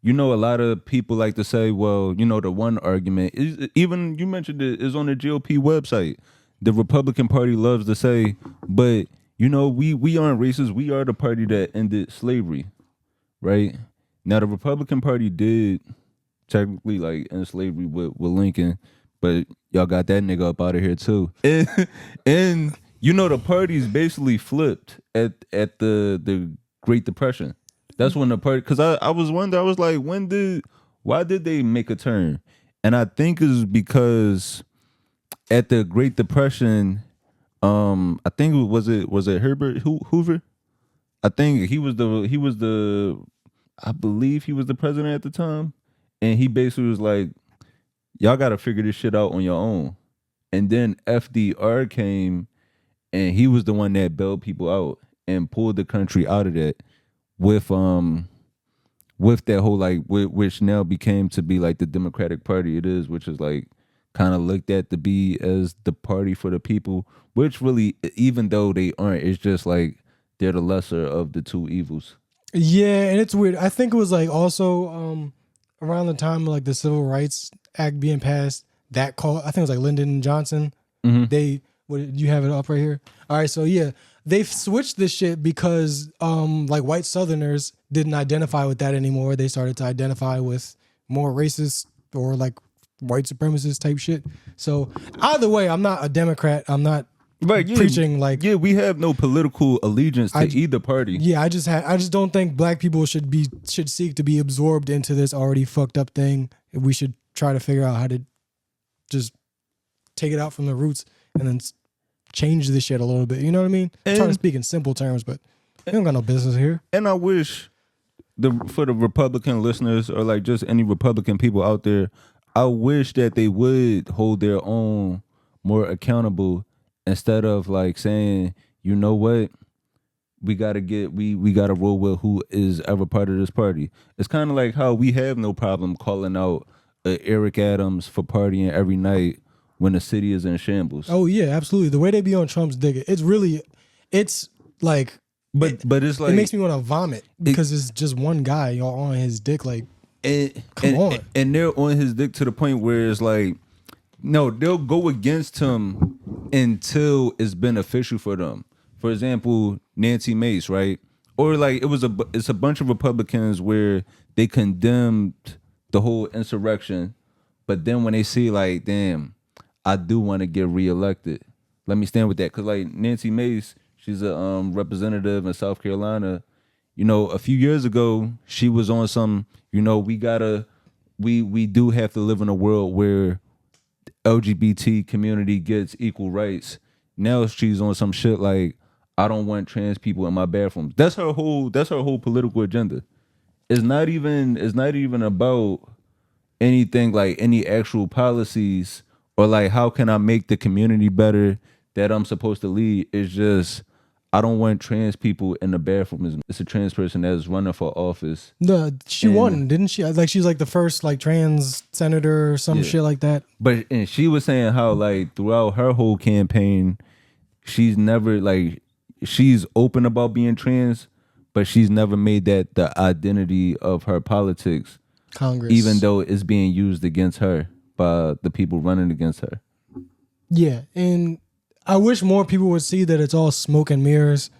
a lot of people like to say, well, the one argument is, even you mentioned it, is on the GOP website. The Republican Party loves to say, but we aren't racist. We are the party that ended slavery, right? Now the Republican Party did technically like end slavery with Lincoln, but y'all got that nigga up out of here too. And the parties basically flipped at the Great Depression. That's when the party, because I was wondering, I was like, why did they make a turn? And I think it's because at the Great Depression, I think was it Herbert Hoover? I think he was the I believe he was the president at the time, and he basically was like, y'all got to figure this shit out on your own. And then FDR came, and he was the one that bailed people out and pulled the country out of that. With that whole which now became to be like the Democratic Party it is, which is like kind of looked at to be as the party for the people, which really, even though they aren't, it's just like they're the lesser of the two evils. Yeah, and it's weird. I think it was like also around the time of like the Civil Rights Act being passed, that call, I think it was like Lyndon Johnson. Mm-hmm. You have it up right here? All right, so yeah. They've switched this shit because like white Southerners didn't identify with that anymore. They started to identify with more racist or like white supremacist type shit. So either way, I'm not a Democrat. I'm not preaching like... Yeah, we have no political allegiance to either party. Yeah, I just don't think black people should seek to be absorbed into this already fucked up thing. We should try to figure out how to just take it out from the roots and then change this shit a little bit. You know what I mean? I'm trying to speak in simple terms, but we don't got no business here. And I wish for the Republican listeners, or like just any Republican people out there, I wish that they would hold their own more accountable, instead of like saying, you know what, we gotta roll with who is ever part of this party. It's kind of like how we have no problem calling out Eric Adams for partying every night when the city is in shambles. Oh yeah, absolutely. The way they be on Trump's dick, it's like, but it's like, it makes me want to vomit because it's just one guy y'all on his dick. Like, come on. And they're on his dick to the point where it's like, no, they'll go against him until it's beneficial for them. For example, Nancy Mace, right? Or like it's a bunch of Republicans where they condemned the whole insurrection, but then when they see like, damn, I do want to get reelected, let me stand with that. Cause like Nancy Mace, she's a representative in South Carolina, a few years ago, she was on some, we do have to live in a world where LGBT community gets equal rights. Now she's on some shit like, I don't want trans people in my bathrooms. That's her whole political agenda. It's not even about anything like any actual policies or like how can I make the community better that I'm supposed to lead. It's just I don't want trans people in the bathroom. It's a trans person that's running for office. No, she won, didn't she? Like she's like the first like trans senator or some shit like that. But and she was saying how like throughout her whole campaign, she's never like she's open about being trans, but she's never made that the identity of her politics. Congress, even though it's being used against her by the people running against her. Yeah, and I wish more people would see that it's all smoke and mirrors,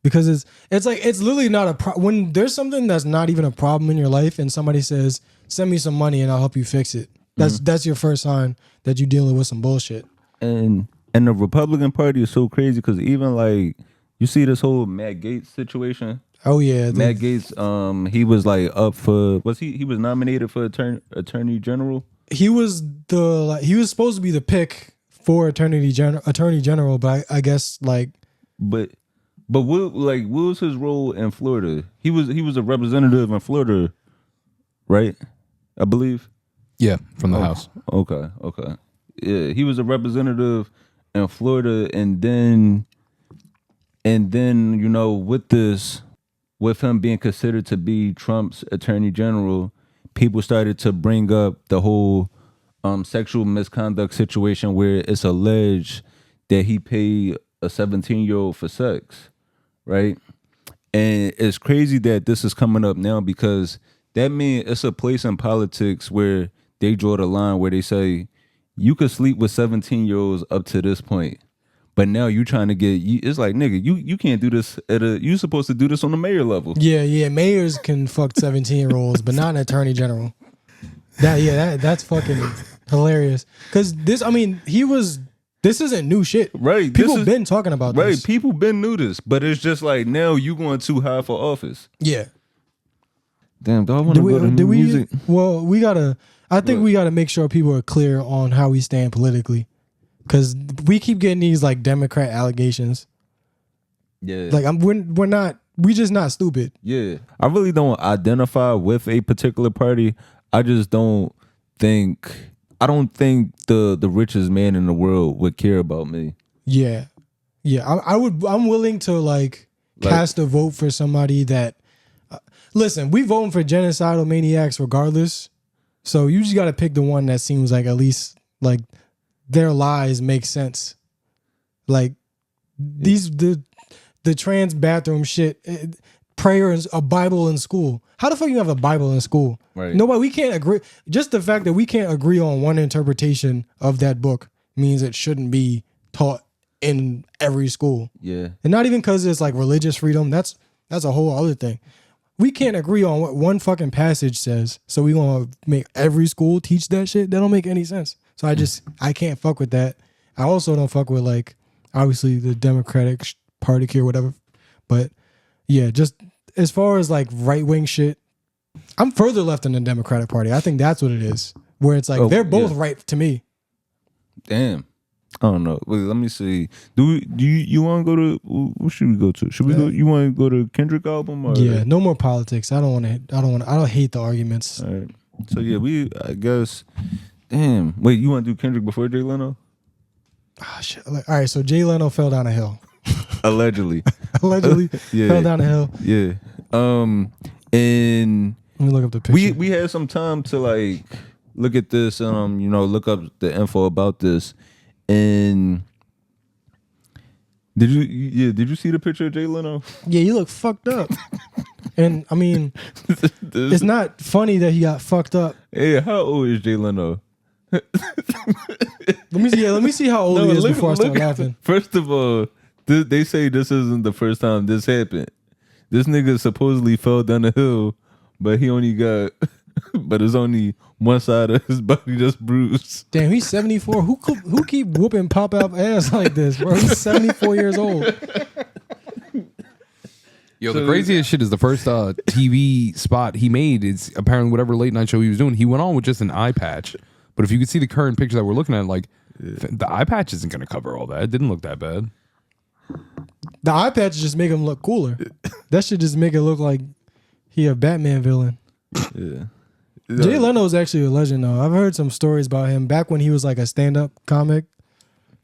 because it's like it's literally not a when there's something that's not even a problem in your life and somebody says send me some money and I'll help you fix it. That's your first sign that you're dealing with some bullshit. And the Republican Party is so crazy because even like you see this whole Matt Gaetz situation. Oh yeah, Matt Gaetz. He was like up for he was nominated for attorney general. He was he was supposed to be the pick for attorney general, but I guess like. But what was his role in Florida? He was a representative in Florida, right? I believe. Yeah, from the House. Okay. Yeah, he was a representative in Florida, and then with him being considered to be Trump's attorney general, people started to bring up the whole sexual misconduct situation where it's alleged that he paid a 17-year-old for sex, right? And it's crazy that this is coming up now because that means it's a place in politics where they draw the line where they say you could sleep with 17-year-olds up to this point. But now you trying to it's like, nigga, you can't do this you supposed to do this on the mayor level. Yeah, mayors can fuck 17-year-olds, but not an attorney general. That's fucking hilarious. Because this isn't new shit. Right. People been talking about this. Right, people been new this, but it's just like now you going too high for office. Yeah. Damn, do I want to go to music? Well, we gotta make sure people are clear on how we stand politically. Because we keep getting these like Democrat allegations. Yeah. Like we just not stupid. Yeah. I really don't identify with a particular party. I don't think the richest man in the world would care about me. Yeah. Yeah. I'm willing to like cast a vote for somebody that listen, we voting for genocidal maniacs regardless. So you just gotta pick the one that seems like at least like their lies make sense. Like the trans bathroom shit, prayer is a Bible in school. How the fuck you have a Bible in school? Right. Nobody, we can't agree. Just the fact that we can't agree on one interpretation of that book means it shouldn't be taught in every school. Yeah. And not even because it's like religious freedom. That's a whole other thing. We can't agree on what one fucking passage says. So we gonna make every school teach that shit? That don't make any sense. So I can't fuck with that. I also don't fuck with like obviously the Democratic Party here, whatever. But yeah, just as far as like right wing shit, I'm further left in the Democratic Party. I think that's what it is. Where it's like they're both right to me. Damn. I don't know. Wait, let me see. Do you want to go to? What should we go to? Should we go? You want to go to Kendrick album? Or? Yeah, no more politics. I don't hate the arguments. All right. So yeah, I guess. Damn. Wait, you want to do Kendrick before Jay Leno? Oh, shit. All right. So Jay Leno fell down a hill. Allegedly. Yeah. Fell down a hill. Yeah. And let me look up the picture. We had some time to like look at this. Look up the info about this. And did you see the picture of Jay Leno? Yeah, you look fucked up. And I mean, it's not funny that he got fucked up. Hey, how old is Jay Leno? Let me see how old he is before I start laughing. First of all, they say this isn't the first time this happened. This nigga supposedly fell down a hill, but it's only one side of his body that's bruised. Damn, he's 74. Who keep whooping pop out ass like this, bro? He's 74 years old. Yo, the craziest shit is the first TV spot he made is apparently whatever late night show he was doing. He went on with just an eye patch. But if you could see the current picture that we're looking at, like the eye patch isn't going to cover all that. It didn't look that bad. The eye patch just make him look cooler. That should just make it look like he a Batman villain. Yeah. Jay Leno is actually a legend though. I've heard some stories about him back when he was like a stand-up comic.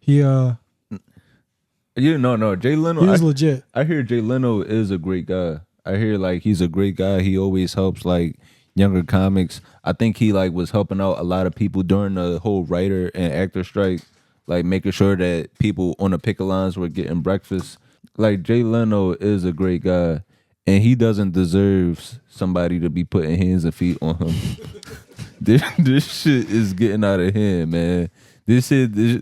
He no, Jay Leno. He was legit. I hear Jay Leno is a great guy. I hear like he's a great guy. He always helps like younger comics. I think he like was helping out a lot of people during the whole writer and actor strike, like making sure that people on the picket lines were getting breakfast. Like Jay Leno is a great guy, and he doesn't deserve somebody to be putting hands and feet on him. This shit is getting out of hand, man. This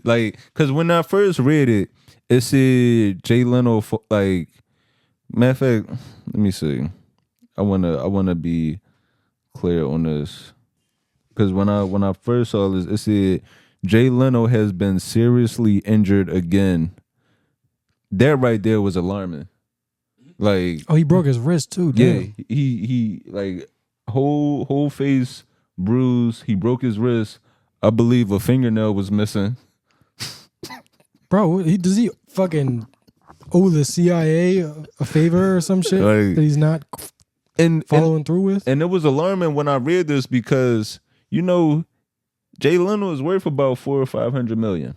like, cause when I first read it, it said Jay Leno like. Matter of fact, let me see. I wanna be clear on this, because when I first saw this, it said Jay Leno has been seriously injured again. That right there was alarming. Like, oh, he broke his wrist too. Damn. Yeah, he like whole face bruised. He broke his wrist. I believe a fingernail was missing. Bro, does he fucking owe the CIA a favor or some shit like, that he's not following through with? And it was alarming when I read this because, you know, Jay Leno is worth about $400 or $500 million,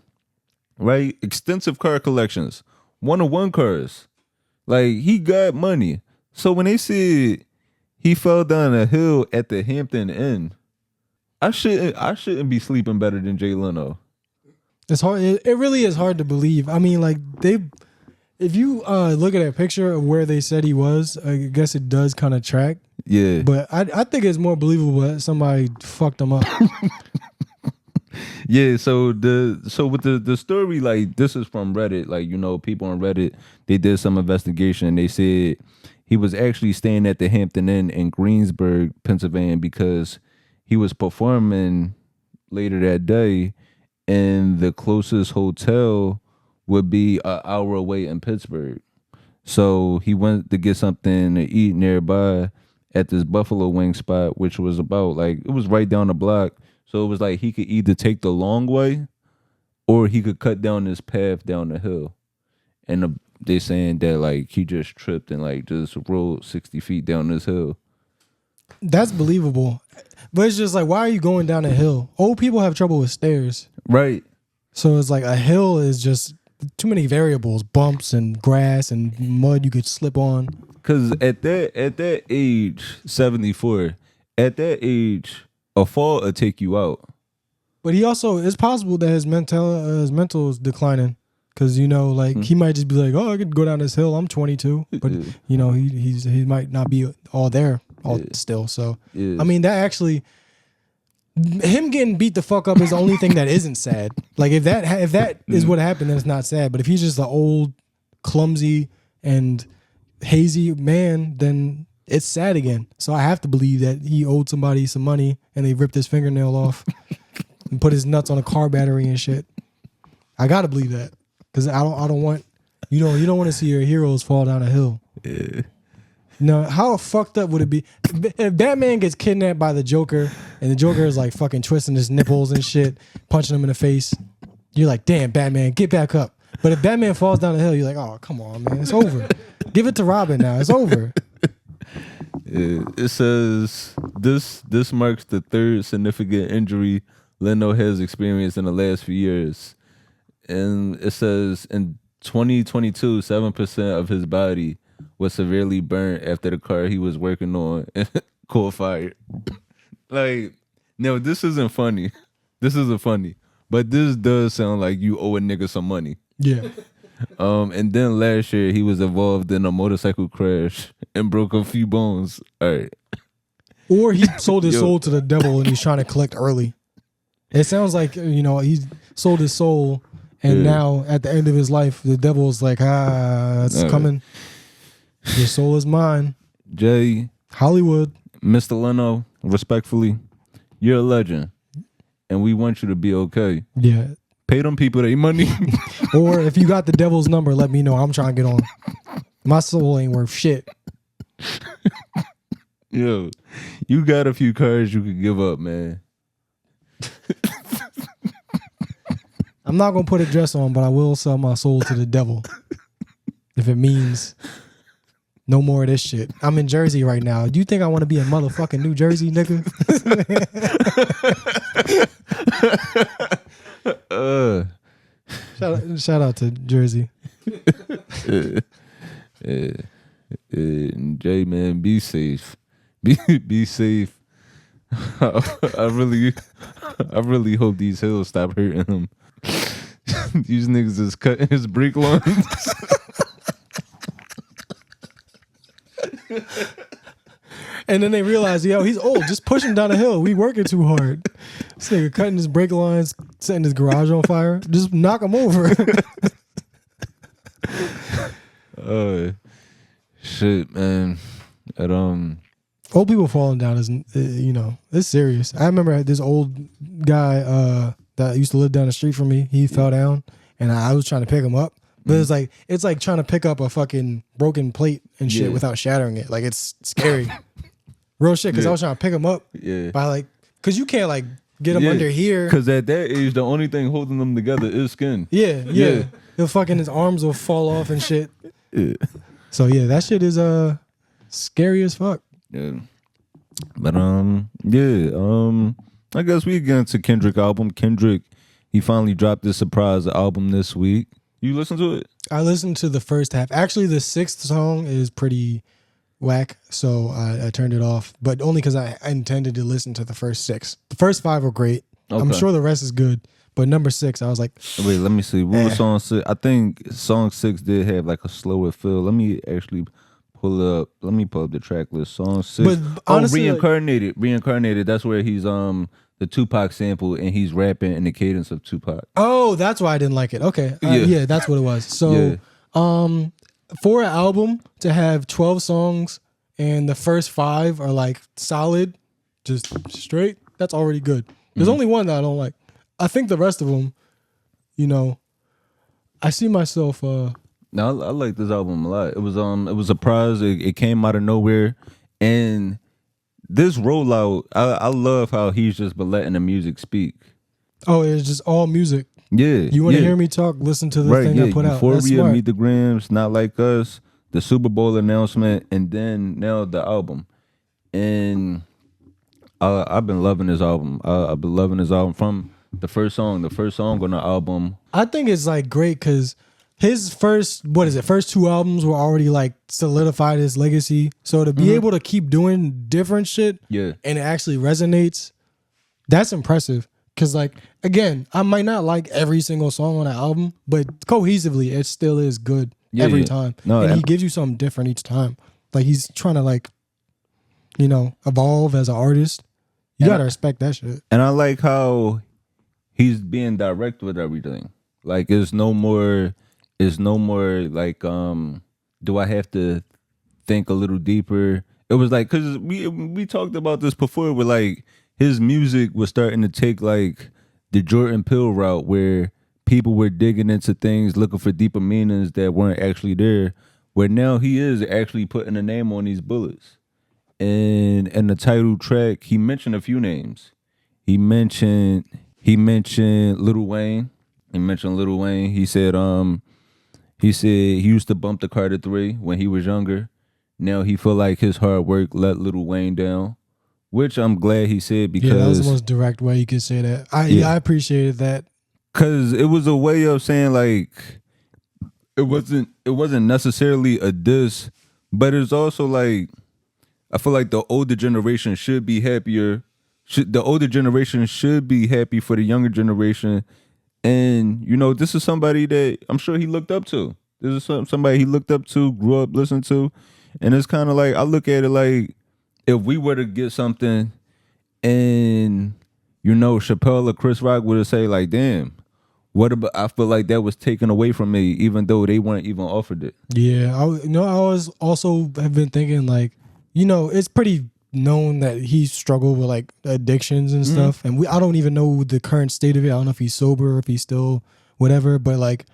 right? Extensive car collections, 101 cars. Like, he got money. So when they said he fell down a hill at the Hampton Inn, I shouldn't be sleeping better than Jay Leno. It's hard. It really is hard to believe. I mean, like if you look at a picture of where they said he was, I guess it does kind of track. Yeah. But I think it's more believable that somebody fucked him up. Yeah, so with the story, like, this is from Reddit. Like, you know, people on Reddit, they did some investigation and they said he was actually staying at the Hampton Inn in Greensburg, Pennsylvania, because he was performing later that day, and the closest hotel would be an hour away in Pittsburgh. So he went to get something to eat nearby at this buffalo wing spot, which was about like, it was right down the block. So it was like he could either take the long way or he could cut down this path down the hill. And they saying that like he just tripped and like just rolled 60 feet down this hill. That's believable. But it's just like, why are you going down a hill? Old people have trouble with stairs. Right. So it's like a hill is just too many variables, bumps and grass and mud you could slip on. Because at that age, 74, at that age, a fall will take you out. But he also, it's possible that his mental is declining. Because, you know, like he might just be like, oh, I could go down this hill. I'm 22. But, you know, he might not be all there still. So, I mean, that actually, him getting beat the fuck up is the only thing that isn't sad. Like, if that is what happened, then it's not sad. But if he's just an old, clumsy, and hazy man, then it's sad again. So I have to believe that he owed somebody some money and they ripped his fingernail off and put his nuts on a car battery and shit. I gotta believe that. Because I don't want, you don't want to see your heroes fall down a hill. Yeah. No, how fucked up would it be if Batman gets kidnapped by the Joker and the Joker is like fucking twisting his nipples and shit, punching him in the face? You're like, damn, Batman, get back up. But if Batman falls down the hill, you're like, oh, come on, man, it's over. Give it to Robin now. It's over. It says this marks the third significant injury Leno has experienced in the last few years. And it says in 2022, 7% of his body was severely burnt after the car he was working on caught fire. Like, no, this isn't funny. This isn't funny. But this does sound like you owe a nigga some money. Yeah. And then last year he was involved in a motorcycle crash and broke a few bones. All right. Or he sold his soul to the devil and he's trying to collect early. It sounds like, you know, he sold his soul and now at the end of his life, the devil's like, it's coming. Your soul is mine. Jay. Hollywood. Mr. Leno, respectfully, you're a legend. And we want you to be okay. Yeah. Pay them people their money. Or if you got the devil's number, let me know. I'm trying to get on. My soul ain't worth shit. Yo, you got a few cards you could give up, man. I'm not gonna put a dress on, but I will sell my soul to the devil if it means no more of this shit. I'm in Jersey right now. Do you think I want to be in motherfucking New Jersey, nigga? Shout out to Jersey. Jay, man, be safe. Be safe. I really hope these hills stop hurting him. These niggas is cutting his brake lines. And then they realize, yo, he's old. Just push him down the hill. We working too hard. This nigga cutting his brake lines, setting his garage on fire. Just knock him over. Shit, man. Old people falling down is, it's serious. I remember this old guy that used to live down the street from me. He fell down, and I was trying to pick him up. But it's like trying to pick up a fucking broken plate and shit without shattering it. Like, it's scary. Real shit, because I was trying to pick him up. Yeah. By because you can't get him under here. Because at that age, the only thing holding them together is skin. Yeah. His arms will fall off and shit. Yeah. So yeah, that shit is scary as fuck. Yeah. But I guess we get into Kendrick album. Kendrick, he finally dropped this surprise album this week. You listen to it? I listened to the first half. Actually, the 6th song is pretty whack, so I turned it off. But only because I intended to listen to the first 6. The first 5 were great. Okay. I'm sure the rest is good. But number 6, I was like, wait, let me see. What was song 6? I think song 6 did have like a slower feel. Let me actually pull up the track list. Song 6. But honestly, Reincarnated. Reincarnated. That's where he's the Tupac sample and he's rapping in the cadence of Tupac. Oh, that's why I didn't like it. Okay. Yeah, that's what it was. So, for an album to have 12 songs and the first 5 are like solid, just straight, that's already good. There's only one that I don't like. I think the rest of them, I see myself. No, I like this album a lot. It was a surprise. It came out of nowhere, and this rollout, I love how he's just been letting the music speak. Oh, it's just all music. Yeah. You want to hear me talk? Listen to the thing I put out. Euphoria, Meet the Grams, Not Like Us, the Super Bowl announcement, and then now the album. And I've been loving this album. I've been loving this album from the first song on the album. I think it's great because his first 2 albums were already solidified his legacy. So to be able to keep doing different shit, and it actually resonates, that's impressive. Because again, I might not like every single song on the album, but cohesively, it still is good every time. No, and he gives you something different each time. He's trying to evolve as an artist. You gotta respect that shit. And I like how he's being direct with everything. It's no more do I have to think a little deeper? It was because we talked about this before where his music was starting to take the Jordan Peele route where people were digging into things, looking for deeper meanings that weren't actually there, where now he is actually putting a name on these bullets. And in the title track, he mentioned a few names. He mentioned Lil Wayne. He said he used to bump the Carter 3 when he was younger. Now he feel like his hard work let Lil Wayne down, which I'm glad he said because that was the most direct way you could say that. I appreciated that because it was a way of saying it wasn't necessarily a diss, but it's also I feel like the older generation should be happier. The older generation should be happy for the younger generation. And, this is somebody that I'm sure he looked up to. This is somebody he looked up to, grew up listening to. And it's kind of I look at it if we were to get something and, Chappelle or Chris Rock would have said damn, what about, I feel like that was taken away from me, even though they weren't even offered it. Yeah. I always also have been thinking it's pretty known that he struggled with addictions and stuff, and I don't even know the current state of it. I don't know if he's sober, if he's still whatever, but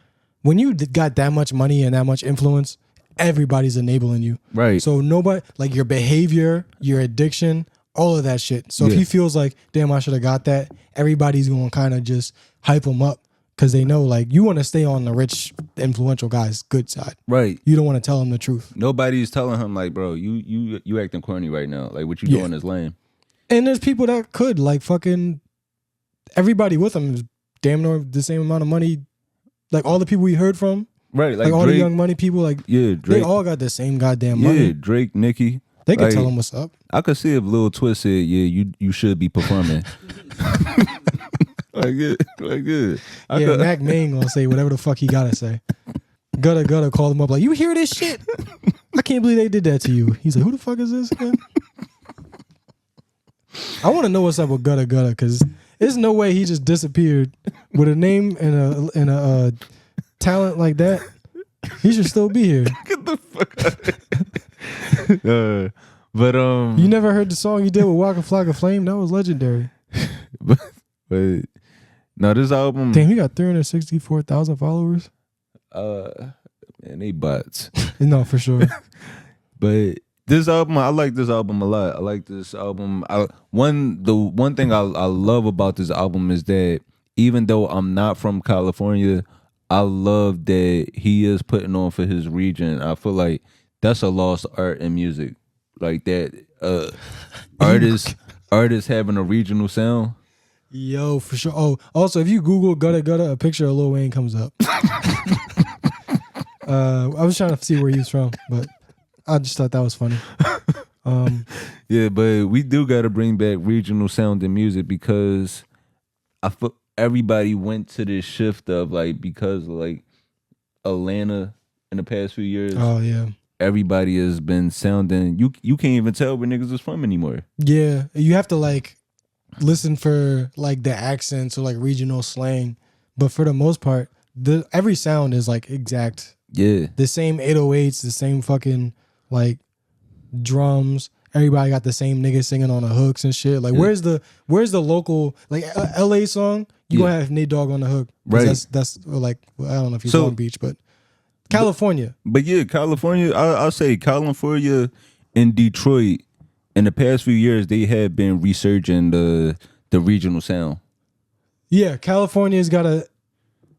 when you got that much money and that much influence, everybody's enabling you. Right. So nobody, like your behavior, your addiction, all of that shit. So if he feels like, damn, I should have got that, everybody's going to kind of just hype him up because they know like you want to stay on the rich, influential guy's good side. Right. You don't want to tell him the truth. Nobody's telling him like, bro, you acting corny right now. Like what you doing is lame. And there's people that could like fucking everybody with him is damn near the same amount of money. Like all the people we heard from. Right. Like all Drake, the Young Money people. Like Drake. They all got the same goddamn money. Yeah, Drake, Nicki. They could tell him what's up. I could see if Lil Twist said, "Yeah, you should be performing." Mac Main gonna say whatever the fuck he gotta say. Gutta called him up like, "You hear this shit? I can't believe they did that to you." He's like, "Who the fuck is this again?" I want to know what's up with Gutta because there's no way he just disappeared with a name and a talent like that. He should still be here. Get the fuck out of but you never heard the song you did with Waka Flocka Flame? That was legendary. but no, this album. Damn, he got 364,000 followers. Man, they bots. No, for sure. But this album, I like this album a lot. I like this album. The one thing I love about this album is that even though I'm not from California, I love that he is putting on for his region. I feel like that's a lost art in music. Like that artists having a regional sound. Yo, for sure. Oh, also, if you Google Gutta, a picture of Lil Wayne comes up. I was trying to see where he's from, but I just thought that was funny. Yeah, but we do got to bring back regional sound in music because I feel everybody went to this shift of like, because like Atlanta in the past few years. Oh yeah. Everybody has been sounding. You can't even tell where niggas is from anymore. Yeah, you have to like listen for like the accents or like regional slang, but for the most part, every sound is like exact. Yeah, the same 808s, the same fucking like drums. Everybody got the same nigga singing on the hooks and shit. Like, where's the local like LA song? You gonna have Nate Dogg on the hook, right? That's like, well, I don't know if he's Long Beach, but California. But yeah, California. I'll say California and Detroit. In the past few years, they have been resurging the regional sound. Yeah, California's got a.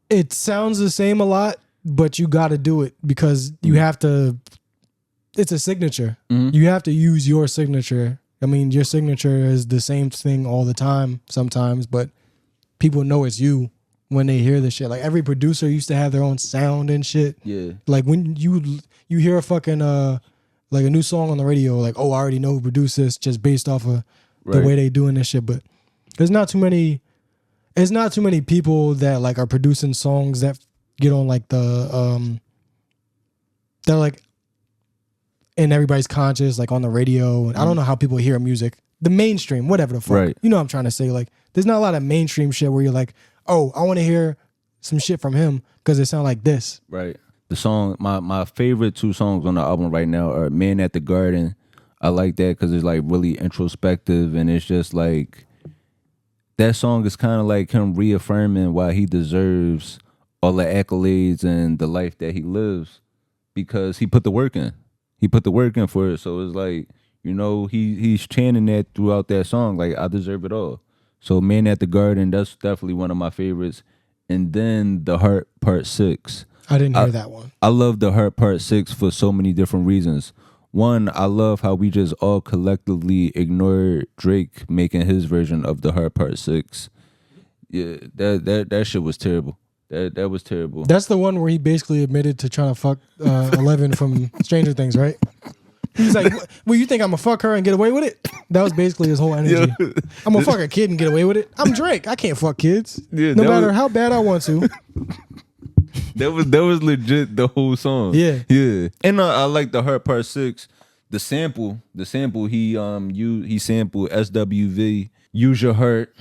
It sounds the same a lot, but you got to do it because you have to. It's a signature. Mm-hmm. You have to use your signature. I mean, your signature is the same thing all the time sometimes, but people know it's you when they hear the shit. Like every producer used to have their own sound and shit. Yeah. Like when you hear a fucking like a new song on the radio, like, oh, I already know who produced this just based off of the way they doing this shit. But there's not too many people that like are producing songs that get on like the they're like in everybody's conscious, like on the radio. And I don't know how people hear music. The mainstream, whatever the fuck. Right. You know what I'm trying to say? Like, there's not a lot of mainstream shit where you're like, oh, I want to hear some shit from him because it sounds like this. Right. The song, my favorite two songs on the album right now are Man at the Garden. I like that because it's like really introspective and it's just like, that song is kind of like him reaffirming why he deserves all the accolades and the life that he lives because he put the work in. He put the work in for it. So it's like, you know, he's chanting that throughout that song. Like, I deserve it all. So Man at the Garden, that's definitely one of my favorites. And then The Heart Part 6. I didn't hear that one. I love The Heart Part 6 for so many different reasons. One, I love how we just all collectively ignored Drake making his version of The Heart Part 6. Yeah, that shit was terrible. That was terrible. That's the one where he basically admitted to trying to fuck 11 from Stranger Things, right? He's like, well, you think I'm gonna fuck her and get away with it? That was basically his whole energy. Yeah. I'm gonna fuck a kid and get away with it. I'm Drake. I can't fuck kids. Yeah, no matter how bad I want to. That was legit the whole song. Yeah. Yeah. And I like The Heart Part 6. The sample he sampled SWV, Use Your Heart,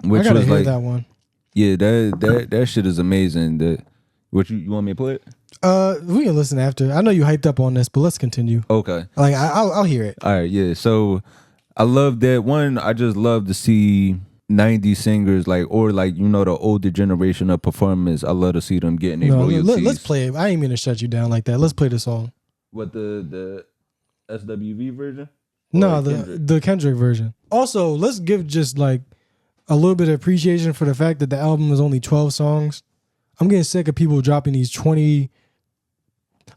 which I gotta was hear like that one. Yeah, that shit is amazing. What you want me to play it? We can listen after. I know you hyped up on this, but let's continue. Okay. Like I'll hear it. All right, yeah. So I love that one. I just love to see 90 singers, like, or like, you know, the older generation of performers, I love to see them getting their royalties. Let's play it. I ain't mean to shut you down like that. Let's play the song. What, the SWV version? No, the Kendrick version. Also, let's give just like a little bit of appreciation for the fact that the album is only 12 songs. I'm getting sick of people dropping these 20,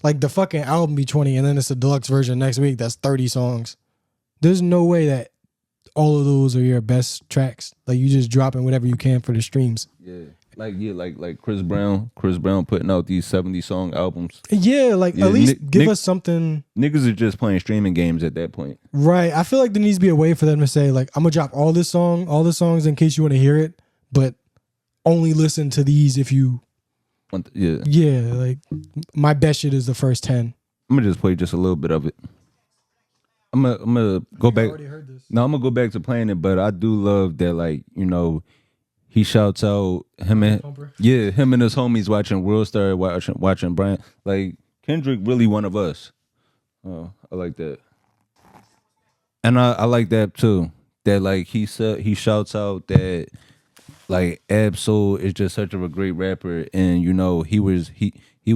like the fucking album be 20 and then it's a deluxe version next week that's 30 songs. There's no way that all of those are your best tracks. Like you just dropping whatever you can for the streams. Yeah. Like Chris Brown putting out these 70 song albums. Yeah, like at least give us something. Niggas are just playing streaming games at that point. Right. I feel like there needs to be a way for them to say like, I'm gonna drop all the songs in case you want to hear it, but only listen to these if you Yeah, like my best shit is the first 10. I'm gonna just play just a little bit of it. I'm gonna go back. No, I'm gonna go back to playing it, but I do love that, like, you know, he shouts out him and his homies watching World Star, watching Brian. Like Kendrick really one of us. Oh, I like that. And I like that too. That like he shouts out that like Ab-Soul is just such a great rapper, and you know he was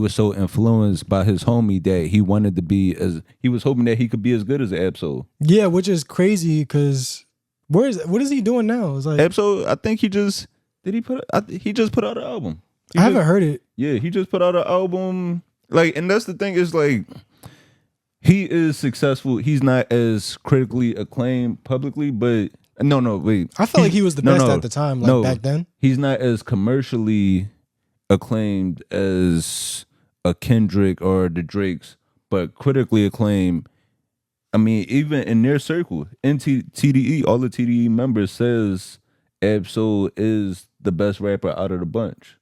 so influenced by his homie that he wanted to be he was hoping that he could be as good as Ab-Soul. Yeah, which is crazy because what is he doing now? It's like Ab-Soul, I think he just put out an album. I haven't heard it. Yeah, he just put out an album. Like, and that's the thing is like he is successful. He's not as critically acclaimed publicly, but no, wait. I felt like he was the best at the time, like back then. He's not as commercially acclaimed as a Kendrick or the Drakes, but critically acclaimed. I mean, even in their circle, in TDE, all the TDE members says Ab-Soul is the best rapper out of the bunch.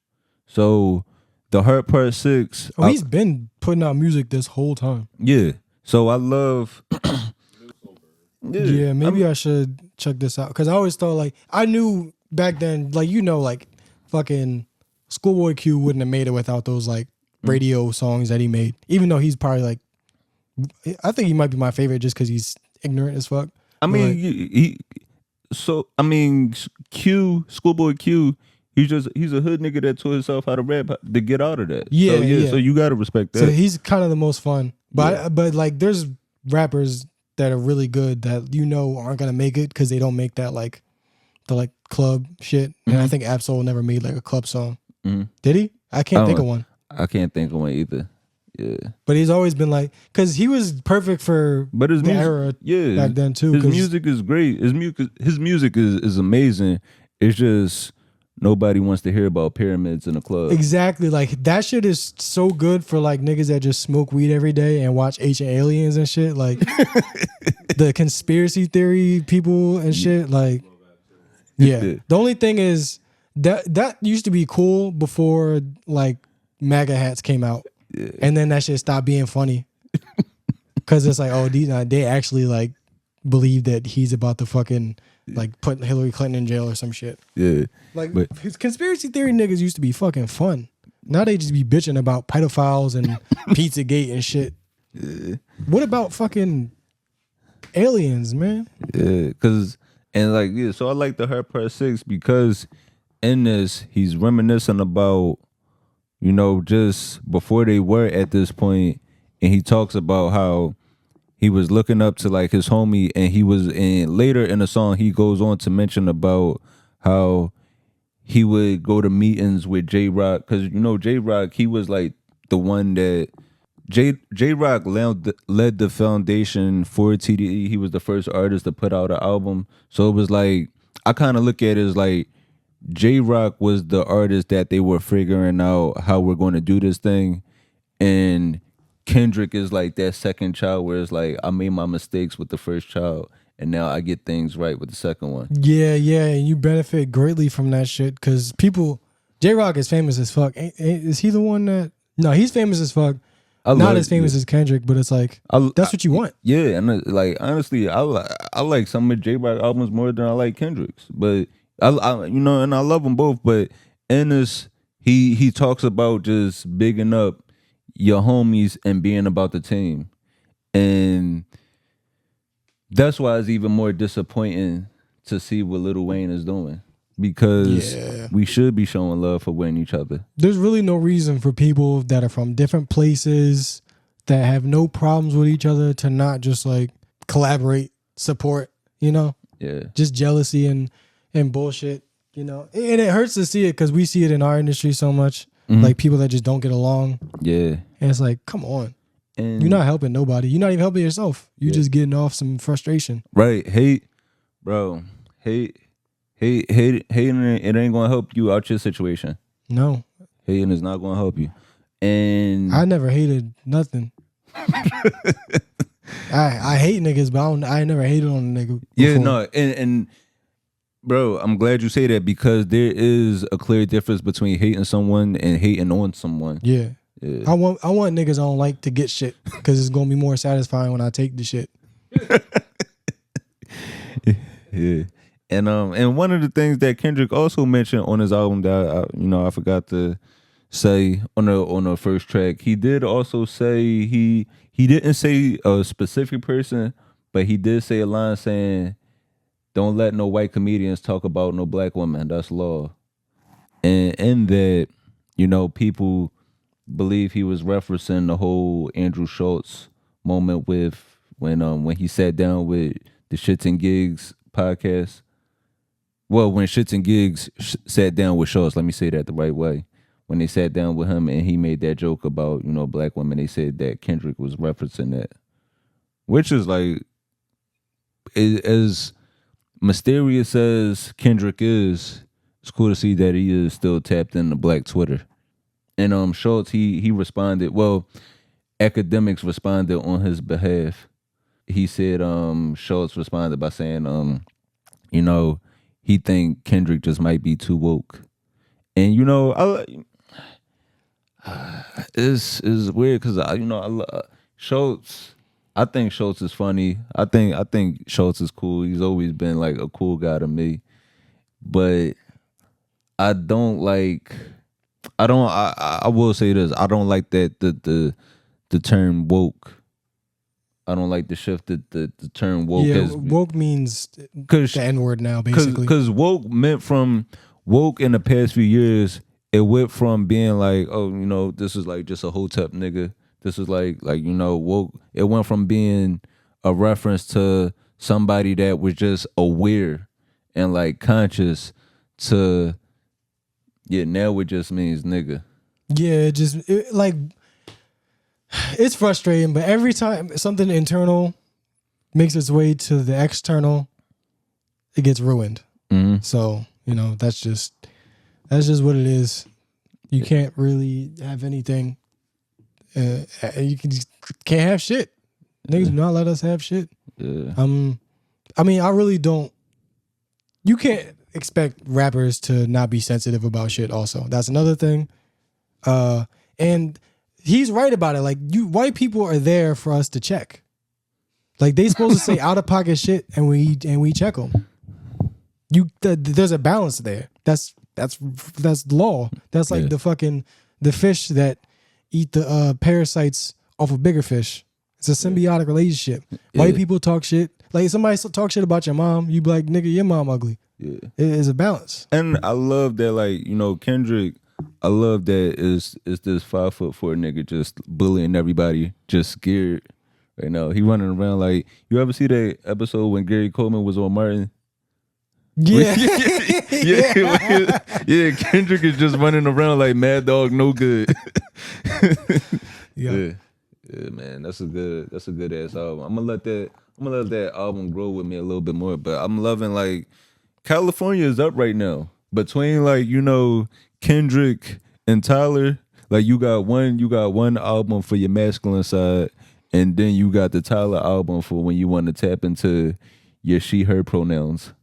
So the Hurt Part 6. Oh, he's been putting out music this whole time. Yeah. So I love. Yeah, maybe I should check this out because I always thought like I knew back then, like you know, like fucking Schoolboy Q wouldn't have made it without those like radio songs that he made. Even though he's probably like, I think he might be my favorite just because he's ignorant as fuck. I mean, Schoolboy Q, he's a hood nigga that taught himself how to rap to get out of that. Yeah. So you gotta respect that. So he's kind of the most fun, but like there's rappers that are really good that you know aren't gonna make it because they don't make that like the like club shit. And I think Ab-Soul never made like a club song. Did he? I can't think of one. I can't think of one either. Yeah, but he's always been like, because he was perfect for his music, era back then too. His music is great. His music is amazing. It's just nobody wants to hear about pyramids in a club. Exactly, like that shit is so good for like niggas that just smoke weed every day and watch Ancient Aliens and shit. Like the conspiracy theory people and shit. Like, yeah. The only thing is that used to be cool before like MAGA hats came out. Yeah. And then that shit stopped being funny. Cause it's like, oh, they actually like believe that he's about to fucking like put Hillary Clinton in jail or some shit. Yeah. Like his conspiracy theory niggas used to be fucking fun. Now they just be bitching about pedophiles and Pizzagate and shit. Yeah. What about fucking aliens, man? Yeah, so I like the Hurt Part 6 because in this he's reminiscing about, you know, just before they were at this point, and he talks about how he was looking up to like his homie, and later in the song he goes on to mention about how he would go to meetings with J-Rock, because you know J-Rock, he was like the one that J-Rock led the foundation for TDE. He was the first artist to put out an album, so it was like I kind of look at it as like J-Rock was the artist that they were figuring out how we're going to do this thing, and Kendrick is like that second child where it's like I made my mistakes with the first child and now I get things right with the second one. Yeah, and you benefit greatly from that shit because J-Rock is famous as fuck. Is he the one that? No, he's famous as fuck. Not as famous as Kendrick, but it's like that's what you want. Yeah, and like honestly, I like some of J-Rock albums more than I like Kendrick's, but I you know, and I love them both. But in this, he talks about just bigging up your homies and being about the team, and that's why it's even more disappointing to see what Lil Wayne is doing, because we should be showing love for winning each other. There's really no reason for people that are from different places that have no problems with each other to not just like collaborate, support, you know? Yeah. Just jealousy and bullshit, you know? And it hurts to see it because we see it in our industry so much. Like people that just don't get along. Yeah. And it's like, come on. And you're not helping nobody. You're not even helping yourself. You're just getting off some frustration. Right. Hate, bro. Hating, it ain't gonna help you out your situation. No. Hating is not gonna help you. And I never hated nothing. I hate niggas, but I never hated on a nigga before. Yeah, no, and bro, I'm glad you say that, because there is a clear difference between hating someone and hating on someone. Yeah. I want niggas I don't like to get shit, because it's gonna be more satisfying when I take the shit. Yeah. And one of the things that Kendrick also mentioned on his album that I forgot to say on the first track, he did also say he didn't say a specific person, but he did say a line saying, "Don't let no white comedians talk about no black woman. That's law." And in that, people believe he was referencing the whole Andrew Schultz moment with when he sat down with the Shits and Gigs podcast. Well, when Shits and Gigs sat down with Schultz, let me say that the right way. When they sat down with him and he made that joke about, black women, they said that Kendrick was referencing that. Which is like, as mysterious as Kendrick is, it's cool to see that he is still tapped into black Twitter. And Schultz, he responded, well, academics responded on his behalf. He said Schultz responded by saying, he think Kendrick just might be too woke. And it's weird because I love Schultz. I think Schultz is funny. I think Schultz is cool. He's always been like a cool guy to me. But I will say this. I don't like that the term woke. I don't like the shift that the term woke has. Woke means the N-word now, basically. Because woke in the past few years, it went from being like, oh, this is like just a hotep nigga. This is like woke. It went from being a reference to somebody that was just aware and like conscious to, now it just means nigga. Yeah, it's frustrating, but every time something internal makes its way to the external, it gets ruined. Mm-hmm. So, that's just what it is. You can't really have anything. You can't have shit. Niggas do not let us have shit. Yeah. I really don't. You can't expect rappers to not be sensitive about shit also. That's another thing. And he's right about it. Like, white people are there for us to check. Like, they supposed to say out of pocket shit, and we check them. There's a balance there. That's law. That's like the fish that eat the parasites off of bigger fish. It's a symbiotic relationship. White people talk shit. Like, somebody talk shit about your mom, you be like, nigga, your mom ugly. Yeah, it is a balance. And I love that, like, Kendrick. I love that is this 5'4" nigga just bullying everybody, just scared. Right now, he running around like, you ever see that episode when Gary Coleman was on Martin? Yeah. Yeah. Kendrick is just running around like Mad Dog, no good. Yeah, man, that's a good ass album. I'm gonna let that album grow with me a little bit more. But I'm loving, like, California is up right now between, like, Kendrick and Tyler. Like, you got one album for your masculine side, and then you got the Tyler album for when you want to tap into your she/her pronouns.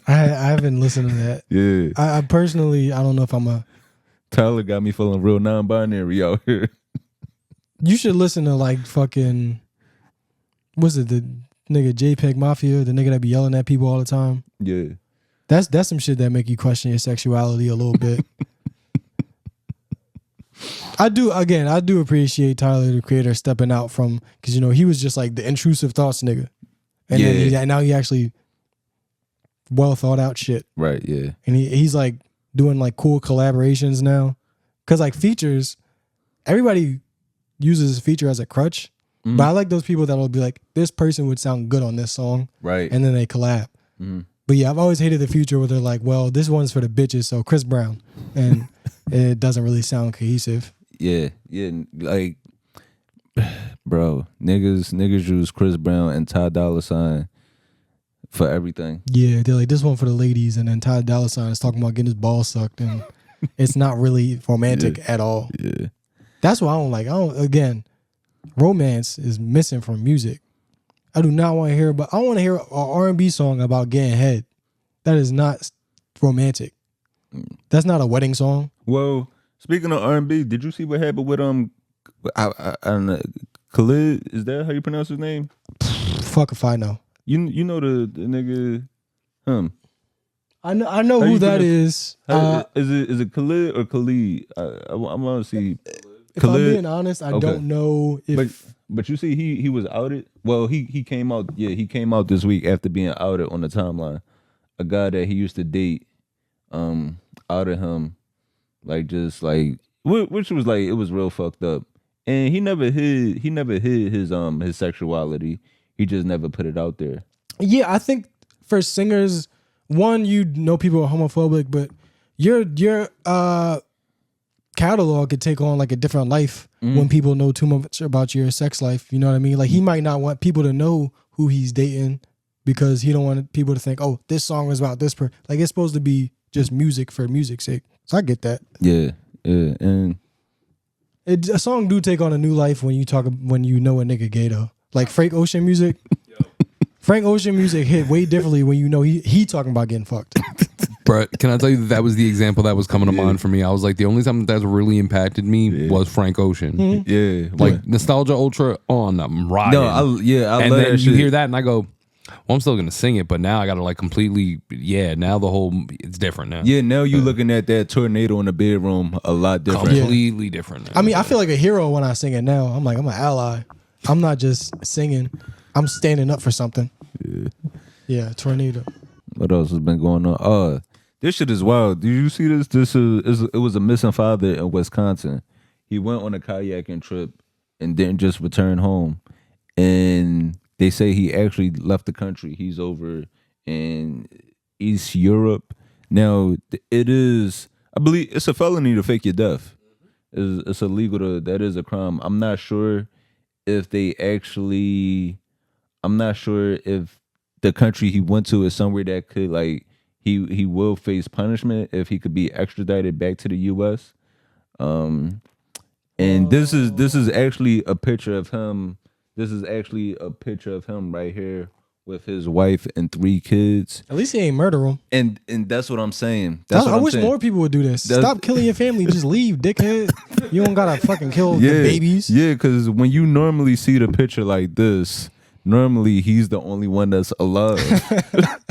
I haven't listened to that. Yeah. I personally, I don't know if I'm a... Tyler got me feeling real non-binary out here. You should listen to, like, fucking... What's it, the nigga JPEG Mafia? The nigga that be yelling at people all the time? Yeah. That's some shit that make you question your sexuality a little bit. I do appreciate Tyler, the creator, stepping out from... Because, he was just, like, the intrusive thoughts nigga. And then now he actually... well thought out shit. Right. Yeah. And he's like doing like cool collaborations now. Cause like features, everybody uses feature as a crutch. Mm-hmm. But I like those people that'll be like, this person would sound good on this song. Right. And then they collab. Mm-hmm. But yeah, I've always hated the Future where they're like, well, this one's for the bitches, so Chris Brown. And it doesn't really sound cohesive. Yeah, yeah, like, bro, niggas use Chris Brown and Ty Dolla $ign for everything. Yeah, they're like, this one for the ladies, and then Ty Dolla $ign is talking about getting his balls sucked, and it's not really romantic at all. Yeah. That's what I don't like. Again, romance is missing from music. I do not want to hear I want to hear an R&B song about getting head. That is not romantic. That's not a wedding song. Well, speaking of R&B, did you see what happened with I don't know, Khalid? Is that how you pronounce his name? Fuck if I know. You know the nigga him. I know who that is. Is it Khalid or Khalid? I want to see. If Khalid? I'm being honest, I don't know if. But you see, he was outed. Well, he came out. Yeah, he came out this week after being outed on the timeline. A guy that he used to date, outed him, like just like which was like it was real fucked up. And he never hid his sexuality. He just never put it out there. Yeah, I think for singers, one, you know people are homophobic, but your catalog could take on like a different life when people know too much about your sex life. You know what I mean? Like he might not want people to know who he's dating because he don't want people to think, oh, this song is about this person. Like it's supposed to be just music for music's sake. So I get that. Yeah, yeah, and a song do take on a new life when you know a nigga gay though. Like Frank Ocean music. Frank Ocean music hit way differently when you know he talking about getting fucked. Bro, can I tell you that was the example that was coming to mind for me? I was like, the only time that's really impacted me was Frank Ocean. Mm-hmm. Yeah, like Nostalgia Ultra on, I'm riding. No, I love then that shit. You hear that and I go, well, I'm still gonna sing it, but now I gotta like completely, now the whole it's different now. Yeah, now you looking at that tornado in the bedroom a lot different. Completely different now. I mean, I feel like a hero when I sing it now. I'm like, I'm an ally. I'm not just singing. I'm standing up for something. Yeah, tornado. What else has been going on? This shit is wild. Did you see this? It was a missing father in Wisconsin. He went on a kayaking trip and didn't just return home. And they say he actually left the country. He's over in East Europe. Now, it is, I believe, it's a felony to fake your death. It's illegal that is a crime. I'm not sure if the country he went to is somewhere that could like, he will face punishment if he could be extradited back to the U.S. And this is actually a picture of him. This is actually a picture of him right here with his wife and 3 kids. At least he ain't murder them. And that's what I'm saying. I wish more people would do this. Stop killing your family. Just leave, dickhead. You don't gotta fucking kill the babies. Yeah, because when you normally see the picture like this, normally he's the only one that's alive.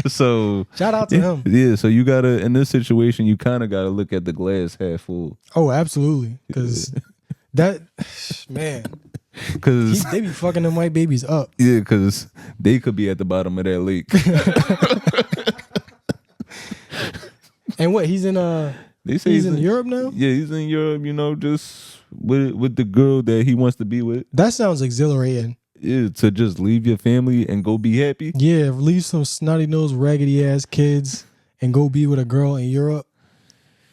So shout out to him. Yeah, so you gotta, in this situation, you kind of gotta look at the glass half full. Oh, absolutely. Because that, man, because they be fucking them white babies up. Yeah, because they could be at the bottom of that lake. And what, he's in they say he's in Europe now? Yeah, he's in Europe, just with the girl that he wants to be with. That sounds exhilarating. Yeah, to just leave your family and go be happy. Yeah, leave some snotty nosed, raggedy ass kids and go be with a girl in Europe.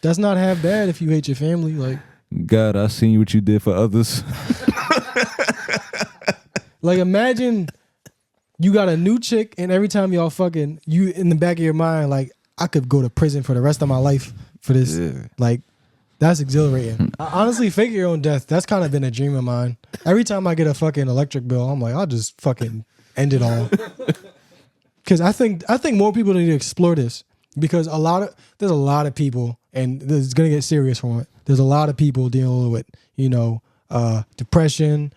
That's not half bad if you hate your family. Like, God, I seen what you did for others. Like, imagine you got a new chick, and every time y'all fucking, you in the back of your mind, like, I could go to prison for the rest of my life for this. Yeah. Like, that's exhilarating. Honestly, fake your own death. That's kind of been a dream of mine. Every time I get a fucking electric bill, I'm like, I'll just fucking end it all. Because I think more people need to explore this. Because there's a lot of people, and this is gonna get serious from it. There's a lot of people dealing with, depression.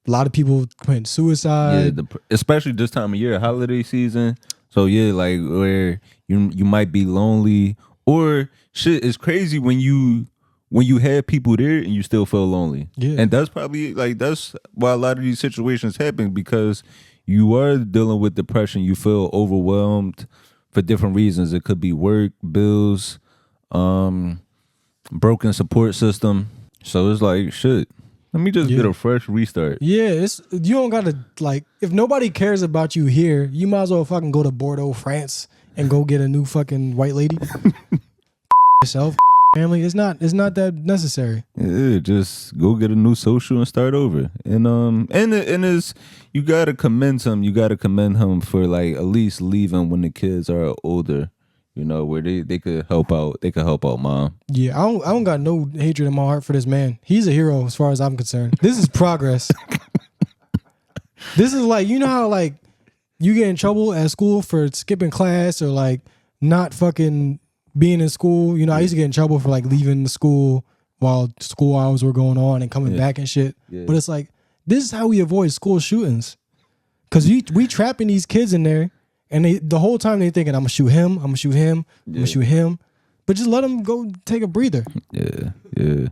A lot of people committing suicide. Yeah, especially this time of year, holiday season. So yeah, like where you might be lonely, or shit. It's crazy when you have people there and you still feel lonely. Yeah, and that's probably that's why a lot of these situations happen, because you are dealing with depression, you feel overwhelmed for different reasons. It could be work, bills, broken support system. So it's like, shit, let me just get a fresh restart. Yeah, you don't gotta, like, if nobody cares about you here, you might as well fucking go to Bordeaux, France, and go get a new fucking white lady. Yourself, family. It's not that necessary. Yeah, just go get a new social and start over. And it's, you gotta commend him. You gotta commend him for like at least leaving when the kids are older. You know, where they could help out. They could help out mom. Yeah, I don't got no hatred in my heart for this man. He's a hero as far as I'm concerned. This is progress. This is like, you know how like you get in trouble at school for skipping class or like not fucking being in school. You know, I used to get in trouble for like leaving the school while school hours were going on and coming back and shit. Yeah. But it's like, this is how we avoid school shootings. Because we trapping these kids in there. And the whole time they thinking, I'm gonna shoot him, I'm gonna shoot him, I'm gonna shoot him. But just let them go take a breather. Yeah. You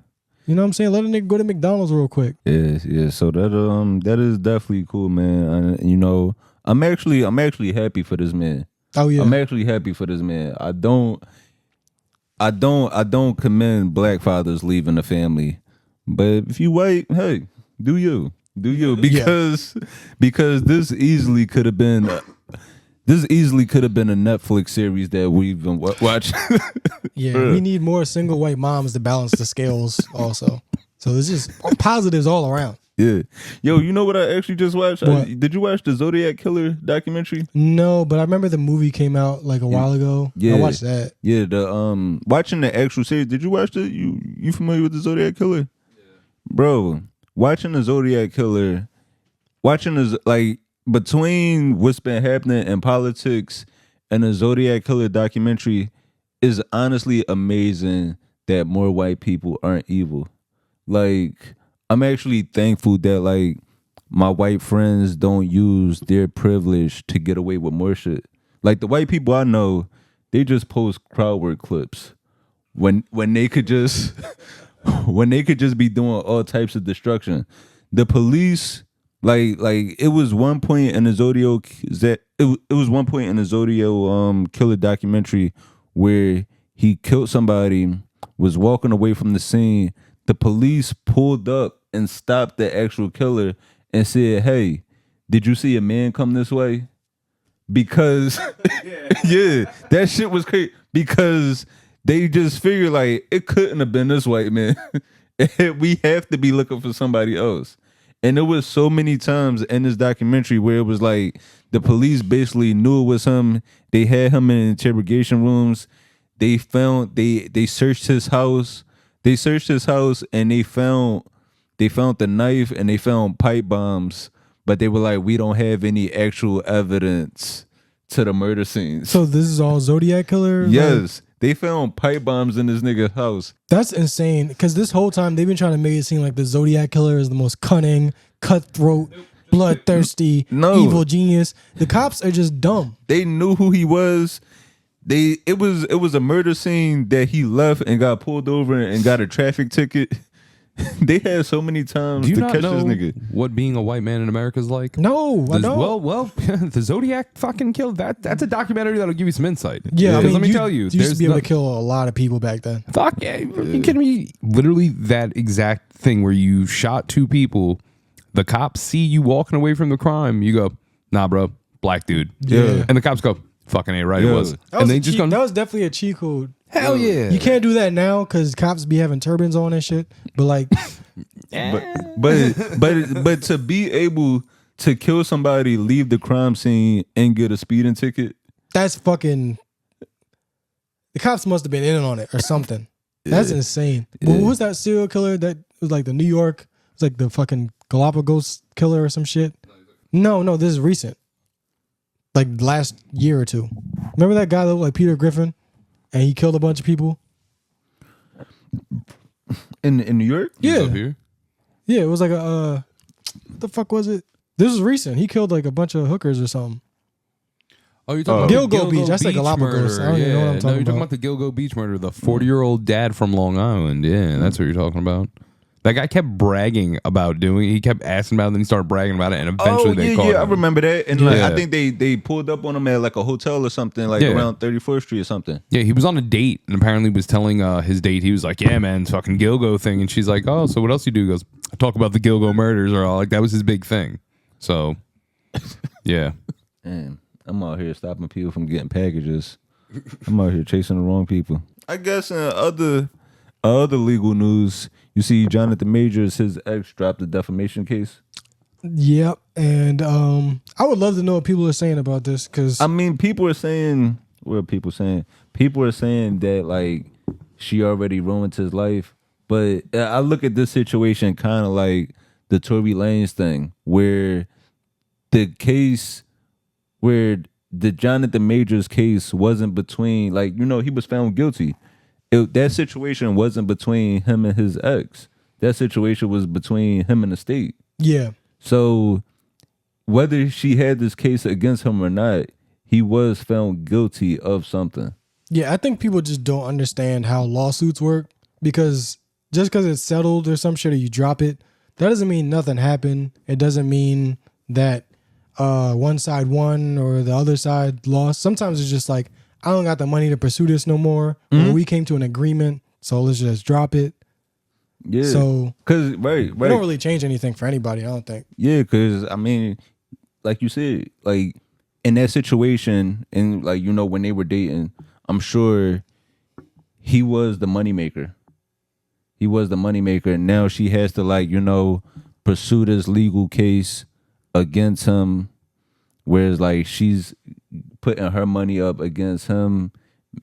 know what I'm saying? Let a nigga go to McDonald's real quick. Yeah. So that is definitely cool, man. You know, I'm actually happy for this man. Oh yeah. I'm actually happy for this man. I don't commend black fathers leaving the family. But if you white, hey, do you. Because this easily could have been a Netflix series that we've been watching. Yeah, we need more single white moms to balance the scales also. So it's just positives all around. Yeah. Yo, you know what I actually just watched? Did you watch the Zodiac Killer documentary? No, but I remember the movie came out like a while ago. Yeah. I watched that. Yeah, watching the actual series. Did you watch it? You familiar with the Zodiac Killer? Yeah. Bro, watching the Zodiac Killer, between what's been happening in politics and the Zodiac Killer documentary is honestly amazing that more white people aren't evil. Like, I'm actually thankful that like my white friends don't use their privilege to get away with more shit. Like the white people I know, they just post crowd work clips when they could just be doing all types of destruction. The police, like it was one point in the Zodiac Killer documentary where he killed somebody, was walking away from the scene. The police pulled up and stopped the actual killer and said, "Hey, did you see a man come this way?" Because yeah, that shit was crazy. Because they just figured like it couldn't have been this white man. We have to be looking for somebody else. And there was so many times in this documentary where it was like the police basically knew it was him. They had him in interrogation rooms. They searched his house. They searched his house and they found the knife and they found pipe bombs. But they were like, we don't have any actual evidence to the murder scenes. So this is all Zodiac Killer? Yes. They found pipe bombs in this nigga's house. That's insane. Because this whole time they've been trying to make it seem like the Zodiac Killer is the most cunning, cutthroat, bloodthirsty, evil genius. The cops are just dumb. They knew who he was. It was a murder scene that he left and got pulled over and got a traffic ticket. They had so many times to catch this nigga. What being a white man in America is like? No, I don't. Well, the Zodiac fucking killed that. That's a documentary that'll give you some insight. Yeah, I mean, let me tell you, you used to be able to kill a lot of people back then. Fuck yeah, you kidding me? Literally that exact thing where you shot two people. The cops see you walking away from the crime. You go, nah, bro, black dude. Yeah, and the cops go, fucking ain't right. It was. And they just that was definitely a cheat code. Hell yeah. You can't do that now because cops be having turbans on and shit. But like, but to be able to kill somebody, leave the crime scene, and get a speeding ticket, that's fucking. The cops must have been in on it or something. That's insane. Yeah. What was that serial killer that was like the New York? It was like the fucking Galapagos killer or some shit. No, this is recent. Like last year or two. Remember that guy that looked like Peter Griffin? And he killed a bunch of people in New York. Yeah, it was like a what the fuck was it? This was recent. He killed like a bunch of hookers or something. Oh, you're talking about Gilgo Beach. That's like Galapagos. I don't even know what I'm talking you're talking about the Gilgo Beach murder, the 40-year-old dad from Long Island. Yeah, that's what you're talking about. That guy kept bragging about doing it. He kept asking about it, and then he started bragging about it, and eventually they caught him. I remember that. And like, I think they pulled up on him at like a hotel or something, like around 34th Street or something. Yeah, he was on a date, and apparently was telling his date, he was like, yeah, man, fucking Gilgo thing. And she's like, oh, so what else you do? He goes, I talk about the Gilgo murders, or all. Like, that was his big thing. So, yeah. Man, I'm out here stopping people from getting packages. I'm out here chasing the wrong people. I guess in other legal news, you see Jonathan Majors, his ex, dropped a defamation case. Yep, and I would love to know what people are saying about this, because I mean, people are saying, what are people saying? People are saying that like she already ruined his life, but I look at this situation kind of like the Tory Lanez thing, where the case, where the Jonathan Majors case wasn't between, like, you know, he was found guilty. That situation wasn't between him and his ex. That situation was between him and the state. Yeah. So whether she had this case against him or not, he was found guilty of something. Yeah, I think people just don't understand how lawsuits work, because just because it's settled or some shit or you drop it, that doesn't mean nothing happened. It doesn't mean that one side won or the other side lost. Sometimes it's just like, I don't got the money to pursue this no more. Mm-hmm. Or we came to an agreement, so let's just drop it. Yeah. So, because right, it don't really change anything for anybody, I don't think. Yeah, because I mean, like you said, like in that situation, and like, you know, when they were dating, I'm sure he was the moneymaker. He was the moneymaker, and now she has to, like, you know, pursue this legal case against him, whereas like she's putting her money up against him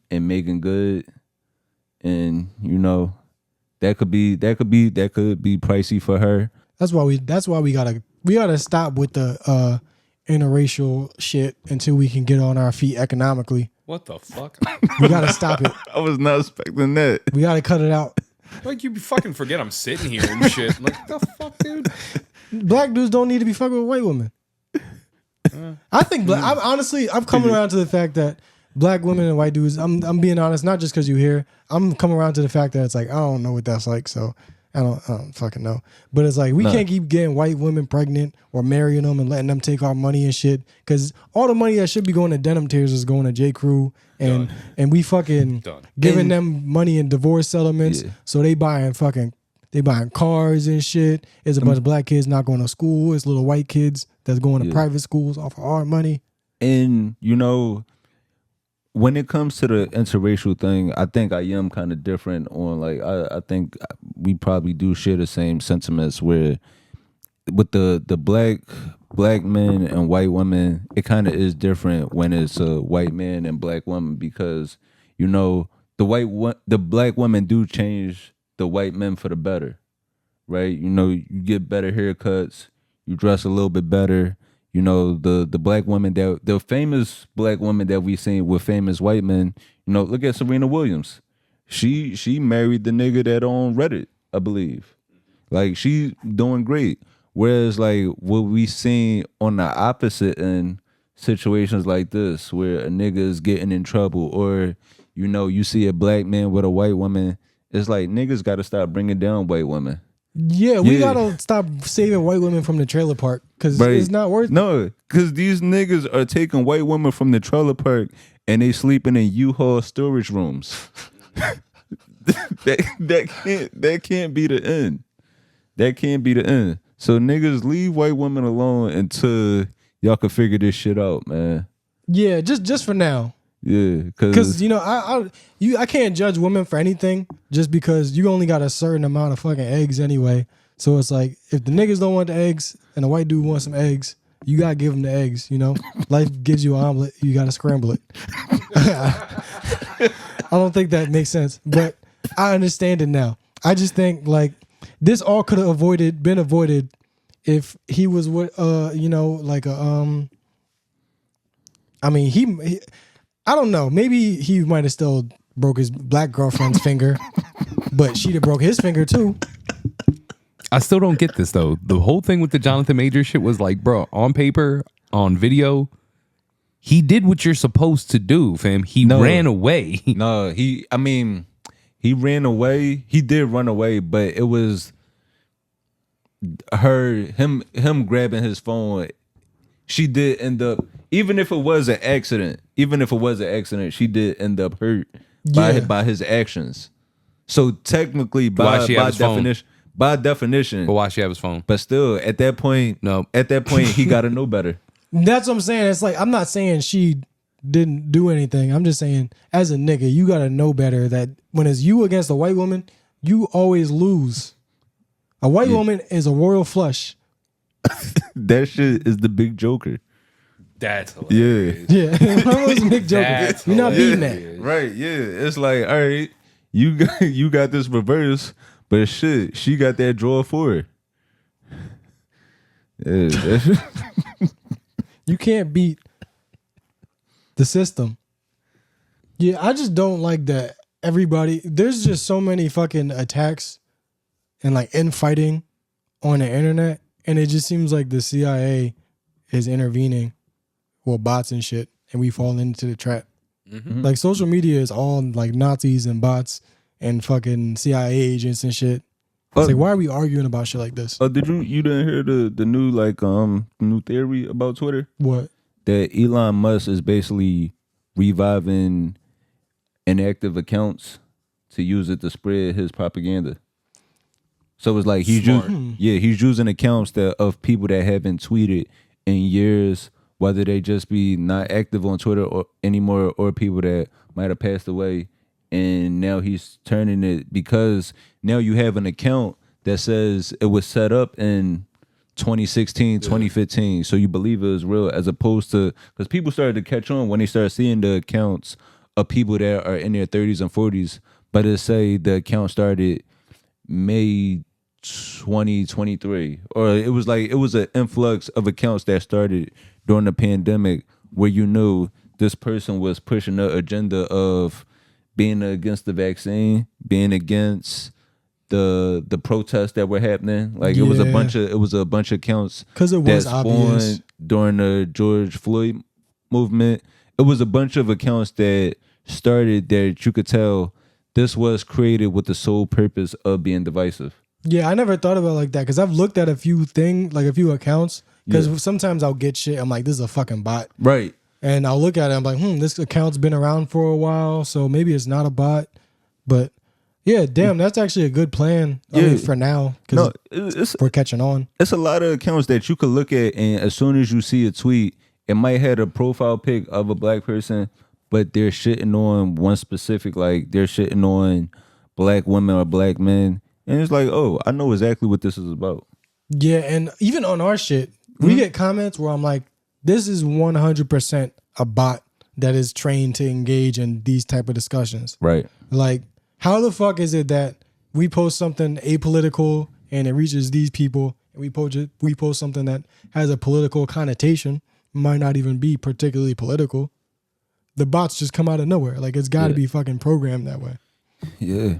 and making good, and you know that could be pricey for her. That's why we gotta stop with the interracial shit until we can get on our feet economically. What the fuck? We gotta stop it. I was not expecting that. We gotta cut it out. Like, you fucking forget I'm sitting here and shit. Like, the fuck, dude? Black dudes don't need to be fucking with white women. I think I'm coming around to the fact that black women and white dudes, I'm being honest, not just because you here. I'm coming around to the fact that it's like, I don't know what that's like, so I don't fucking know. But it's like, we can't keep getting white women pregnant or marrying them and letting them take our money and shit, because all the money that should be going to Denim Tears is going to J. Crew, and we fucking giving them money in divorce settlements, so they buying cars and shit. It's a bunch of black kids not going to school. It's little white kids that's going to private schools off of our money. And, you know, when it comes to the interracial thing, I think I am kind of different on, like, I think we probably do share the same sentiments, where with the black men and white women, it kind of is different when it's a white man and black woman, because, you know, the black women do change the white men for the better, right? You know, you get better haircuts, you dress a little bit better. You know, the black women, the famous black women that we seen with famous white men, you know, look at Serena Williams. She married the nigga that on Reddit, I believe. Like, she's doing great. Whereas, like, what we seen on the opposite end, situations like this, where a nigga is getting in trouble, or, you know, you see a black man with a white woman, it's like, niggas got to stop bringing down white women. Yeah, we gotta stop saving white women from the trailer park, because it's not worth it. No, because these niggas are taking white women from the trailer park and they sleeping in U-Haul storage rooms. that can't be the end. That can't be the end. So niggas, leave white women alone until y'all can figure this shit out, man. Yeah, just for now. Yeah, because you know, I can't judge women for anything just because you only got a certain amount of fucking eggs anyway. So it's like, if the niggas don't want the eggs and the white dude wants some eggs, you gotta give him the eggs. You know, life gives you an omelet, you gotta scramble it. I don't think that makes sense, but I understand it now. I just think, like, this all could have been avoided if he was with you know, like a I mean, he I don't know. Maybe he might have still broke his black girlfriend's finger, but she'd have broke his finger too. I still don't get this, though. The whole thing with the Jonathan Majors shit was like, bro, on paper, on video, he did what you're supposed to do, fam. He ran away. No, he ran away. He did run away, but it was him grabbing his phone, she did end up, even if it was an accident, she did end up hurt by his actions. So technically, by definition, But why she have his phone? but still, at that point, he got to know better. That's what I'm saying. It's like, I'm not saying she didn't do anything. I'm just saying, as a nigga, you gotta know better that when it's you against a white woman, you always lose. A white woman is a royal flush. That shit is the big joker. That's hilarious. Yeah, I was Nick Joker. You're not beating that. Right, yeah. It's like, all right, you got this reverse, but shit, she got that drawer for her. Yeah, You can't beat the system. Yeah, I just don't like that everybody, there's just so many fucking attacks and like infighting on the internet, and it just seems like the CIA is intervening with bots and shit, and we fall into the trap. Mm-hmm. Like social media is all like Nazis and bots and fucking CIA agents and shit. It's like, why are we arguing about shit like this? You didn't hear the new like new theory about Twitter? What? That Elon Musk is basically reviving inactive accounts to use it to spread his propaganda. So it's like he's using accounts of people that haven't tweeted in years, whether they just be not active on Twitter anymore, or people that might have passed away. And now he's turning it, because now you have an account that says it was set up in 2016, 2015. So you believe it was real, as opposed to, because people started to catch on when they started seeing the accounts of people that are in their 30s and 40s. But it say the account started May 2023, or it was an influx of accounts that started during the pandemic, where you knew this person was pushing the agenda of being against the vaccine, being against the protests that were happening. Like it was a bunch of accounts because it was obvious during the George Floyd movement. It was a bunch of accounts that started that you could tell this was created with the sole purpose of being divisive. Yeah, I never thought about it like that, because I've looked at a few accounts, because sometimes I'll get shit, I'm like, this is a fucking bot. Right. And I'll look at it, I'm like, this account's been around for a while, so maybe it's not a bot. But yeah, damn, that's actually a good plan for now, because we're catching on. It's a lot of accounts that you could look at, and as soon as you see a tweet, it might have a profile pic of a black person, but they're shitting on one specific, like they're shitting on black women or black men. And it's like, oh, I know exactly what this is about. Yeah, and even on our shit, we get comments where I'm like, this is 100% a bot that is trained to engage in these type of discussions. Right. Like, how the fuck is it that we post something apolitical and it reaches these people, and we post something that has a political connotation, might not even be particularly political? The bots just come out of nowhere. Like, it's got to be fucking programmed that way. Yeah.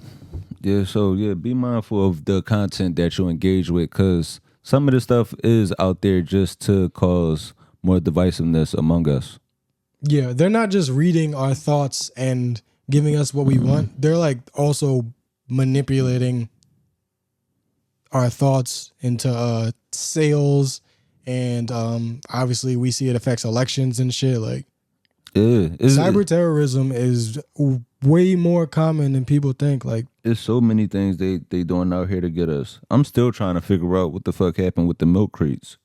Yeah, so be mindful of the content that you engage with, because some of the stuff is out there just to cause more divisiveness among us. Yeah, they're not just reading our thoughts and giving us what we want. They're like also manipulating our thoughts into sales, and obviously we see it affects elections and shit. Like, cyber terrorism is way more common than people think. Like, there's so many things they doing out here to get us. I'm still trying to figure out what the fuck happened with the milk crates.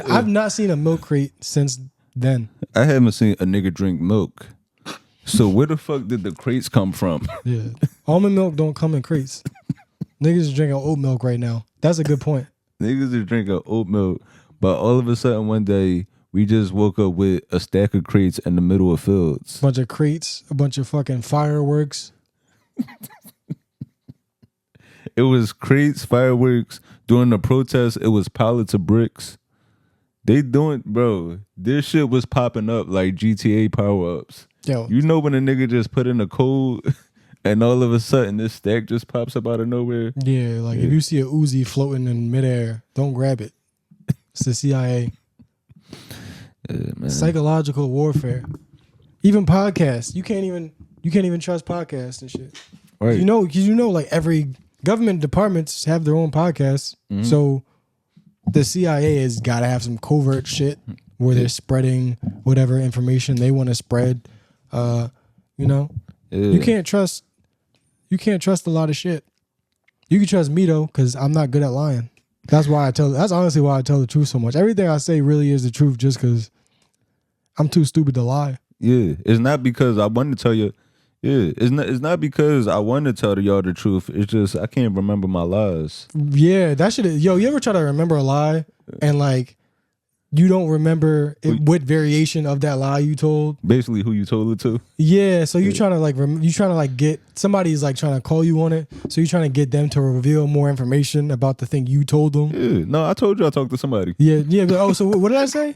I've not seen a milk crate since then. I haven't seen a nigga drink milk. So where the fuck did the crates come from? Yeah, almond milk don't come in crates. Niggas are drinking oat milk right now. That's a good point. Niggas are drinking oat milk, but all of a sudden one day we just woke up with a stack of crates in the middle of fields. Bunch of crates, a bunch of fucking fireworks. It was crates, fireworks. During the protest, it was pallets of bricks. This shit was popping up like GTA power-ups. Yo. You know when a nigga just put in a code and all of a sudden this stack just pops up out of nowhere? Yeah, like if you see a Uzi floating in midair, don't grab it. It's the CIA. Yeah, man. Psychological warfare. Even podcasts. You can't even trust podcasts and shit. Right. You know, like every government departments have their own podcasts. So the CIA has got to have some covert shit where they're spreading whatever information they want to spread. You can't trust a lot of shit. You can trust me though, because I'm not good at lying. That's honestly why I tell the truth so much. Everything I say really is the truth, just because I'm too stupid to lie. Yeah, it's not because I wanted to tell you. Yeah, it's not because I want to tell y'all the truth. It's just I can't remember my lies. Yeah, that shit. You ever try to remember a lie and like you don't remember what variation of that lie you told? Basically, who you told it to. Yeah, so you trying to get somebody's like trying to call you on it. So you're trying to get them to reveal more information about the thing you told them. Yeah, no, I told you I talked to somebody. Yeah. But, so what did I say?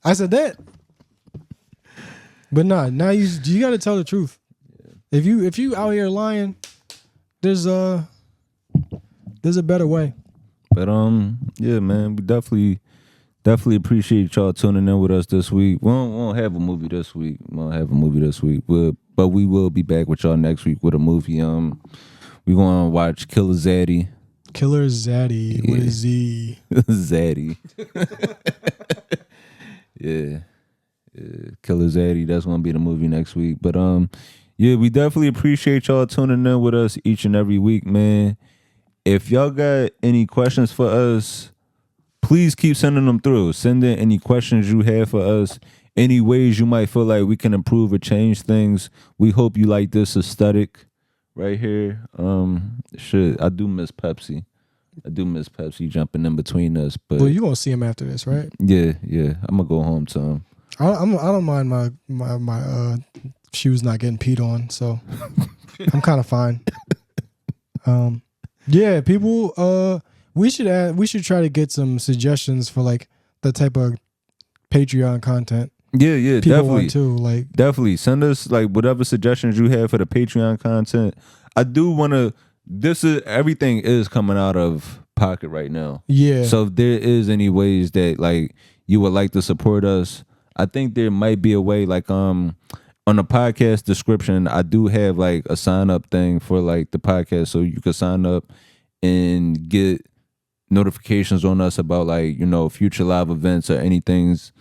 I said that. But now you got to tell the truth. If you out here lying, there's a better way. But yeah, man, we definitely appreciate y'all tuning in with us this week. We won't have a movie this week. But we will be back with y'all next week with a movie. We gonna watch Killer Zaddy. Killer Zaddy. What is he? Zaddy. Yeah. Killer Zaddy. That's gonna be the movie next week. But yeah, we definitely appreciate y'all tuning in with us each and every week, man. If y'all got any questions for us, please keep sending them through. Send in any questions you have for us, any ways you might feel like we can improve or change things. We hope you like this aesthetic right here. I do miss Pepsi. Jumping in between us. But well, you gonna see him after this, right? Yeah. I'm gonna go home to him. I don't mind my shoes not getting peed on, so I'm kind of fine. Yeah, people. We should try to get some suggestions for like the type of Patreon content. Yeah, people definitely. Want to like definitely send us like whatever suggestions you have for the Patreon content. I do want to. Everything is coming out of pocket right now. Yeah. So if there is any ways that like you would like to support us, I think there might be a way like on the podcast description, I do have like a sign up thing for like the podcast, so you can sign up and get notifications on us about like, future live events or any type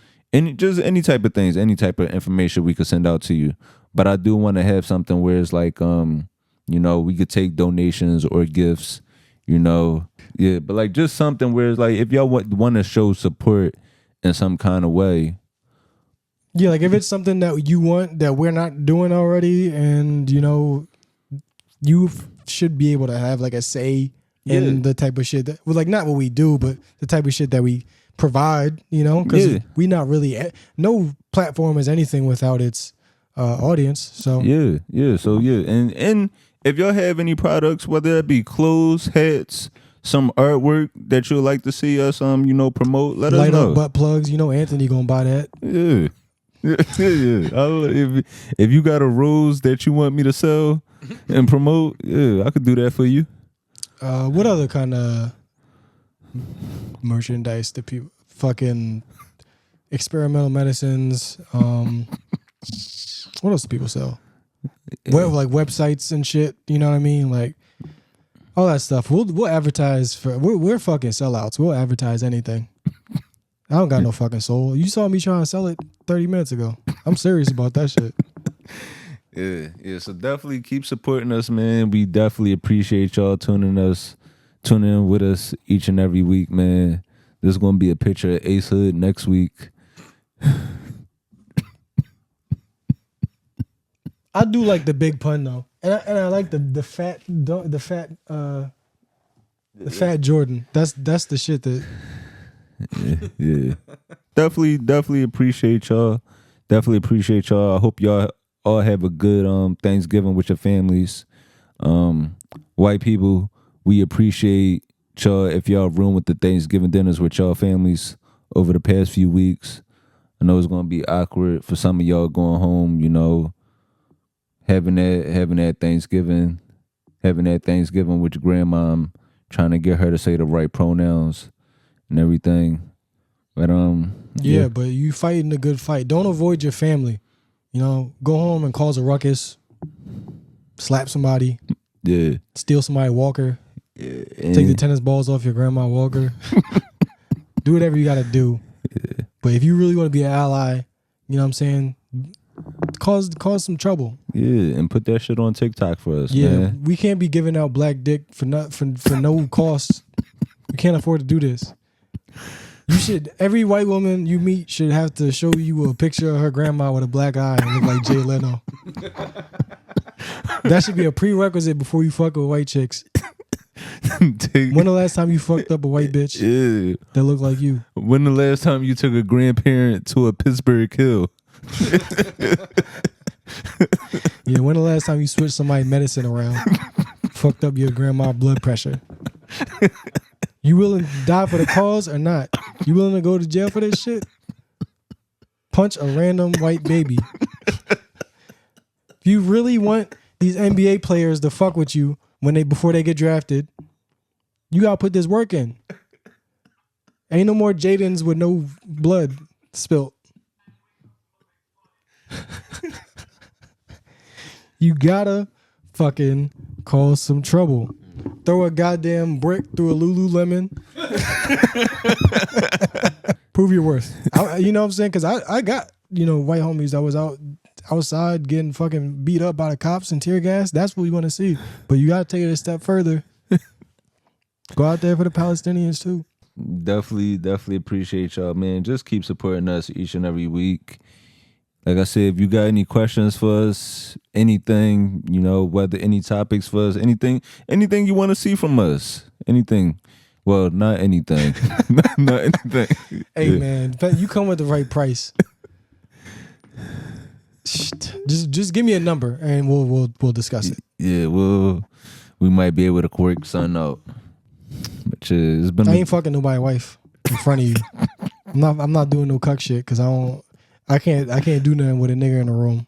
of things, any type of information we could send out to you. But I do want to have something where it's like, we could take donations or gifts, yeah, but like just something where it's like, if y'all want to show support in some kind of way. Yeah, like if it's something that you want that we're not doing already, and you should be able to have like a say in the type of shit that, well, like not what we do, but the type of shit that we provide, because we not really, no platform is anything without its audience. So and if y'all have any products, whether it be clothes, hats, some artwork that you'd like to see us promote, let us know. Light up butt plugs, Anthony gonna buy that. Yeah. If you got a rose that you want me to sell and promote, I could do that for you. What other kind of merchandise do people fucking experimental medicines? What else do people sell? Like websites and shit. You know what I mean? Like all that stuff. We'll advertise for. We're fucking sellouts. We'll advertise anything. I don't got no fucking soul. You saw me trying to sell it 30 minutes ago. I'm serious about that shit. Yeah. So definitely keep supporting us, man. We definitely appreciate y'all tuning in with us each and every week, man. There's gonna be a picture of Ace Hood next week. I do like the big pun though, and I like the fat Jordan. That's the shit that. Yeah. Definitely appreciate y'all. I hope y'all all have a good Thanksgiving with your families. White people, we appreciate y'all if y'all room with the Thanksgiving dinners with y'all families over the past few weeks. I know it's gonna be awkward for some of y'all going home, having that Thanksgiving with your grandma, trying to get her to say the right pronouns and everything. But but you fighting a good fight. Don't avoid your family. Go home and cause a ruckus, slap somebody, steal somebody's walker, Take the tennis balls off your grandma walker. Do whatever you got to do. Yeah. But if you really want to be an ally, you know what I'm saying? Cause some trouble. Yeah, and put that shit on TikTok for us. Yeah, man. We can't be giving out black dick for no cost. We can't afford to do this. You should. Every white woman you meet should have to show you a picture of her grandma with a black eye and look like Jay Leno. That should be a prerequisite before you fuck with white chicks. When the last time you fucked up a white bitch that looked like you? When the last time you took a grandparent to a Pittsburgh Kill? Yeah, when the last time you switched somebody's medicine around? Fucked up your grandma's blood pressure. You willing to die for the cause or not? You willing to go to jail for this shit? Punch a random white baby. If you really want these NBA players to fuck with you before they get drafted, you gotta put this work in. Ain't no more Jadens with no blood spilt. You gotta fucking cause some trouble. Throw a goddamn brick through a Lululemon. Prove your worth. You know what I'm saying? Because I got, white homies that was outside getting fucking beat up by the cops and tear gas. That's what we want to see. But you got to take it a step further. Go out there for the Palestinians too. Definitely appreciate y'all, man. Just keep supporting us each and every week. Like I said, if you got any questions for us, anything, whether any topics for us, anything you want to see from us, anything. Well, not anything. not anything. Hey, man, you come with the right price. Just give me a number and we'll discuss it. Yeah, we might be able to work something out. But it's been. I ain't fucking nobody's wife in front of you. I'm not doing no cuck shit because I can't do nothing with a nigga in the room.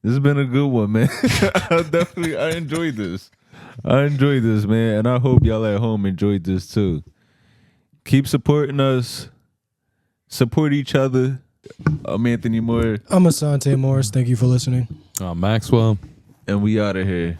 This has been a good one, man. I enjoyed this. Man. And I hope y'all at home enjoyed this too. Keep supporting us. Support each other. I'm Anthony Moore. I'm Asante Morris. Thank you for listening. Maxwell. And we out of here.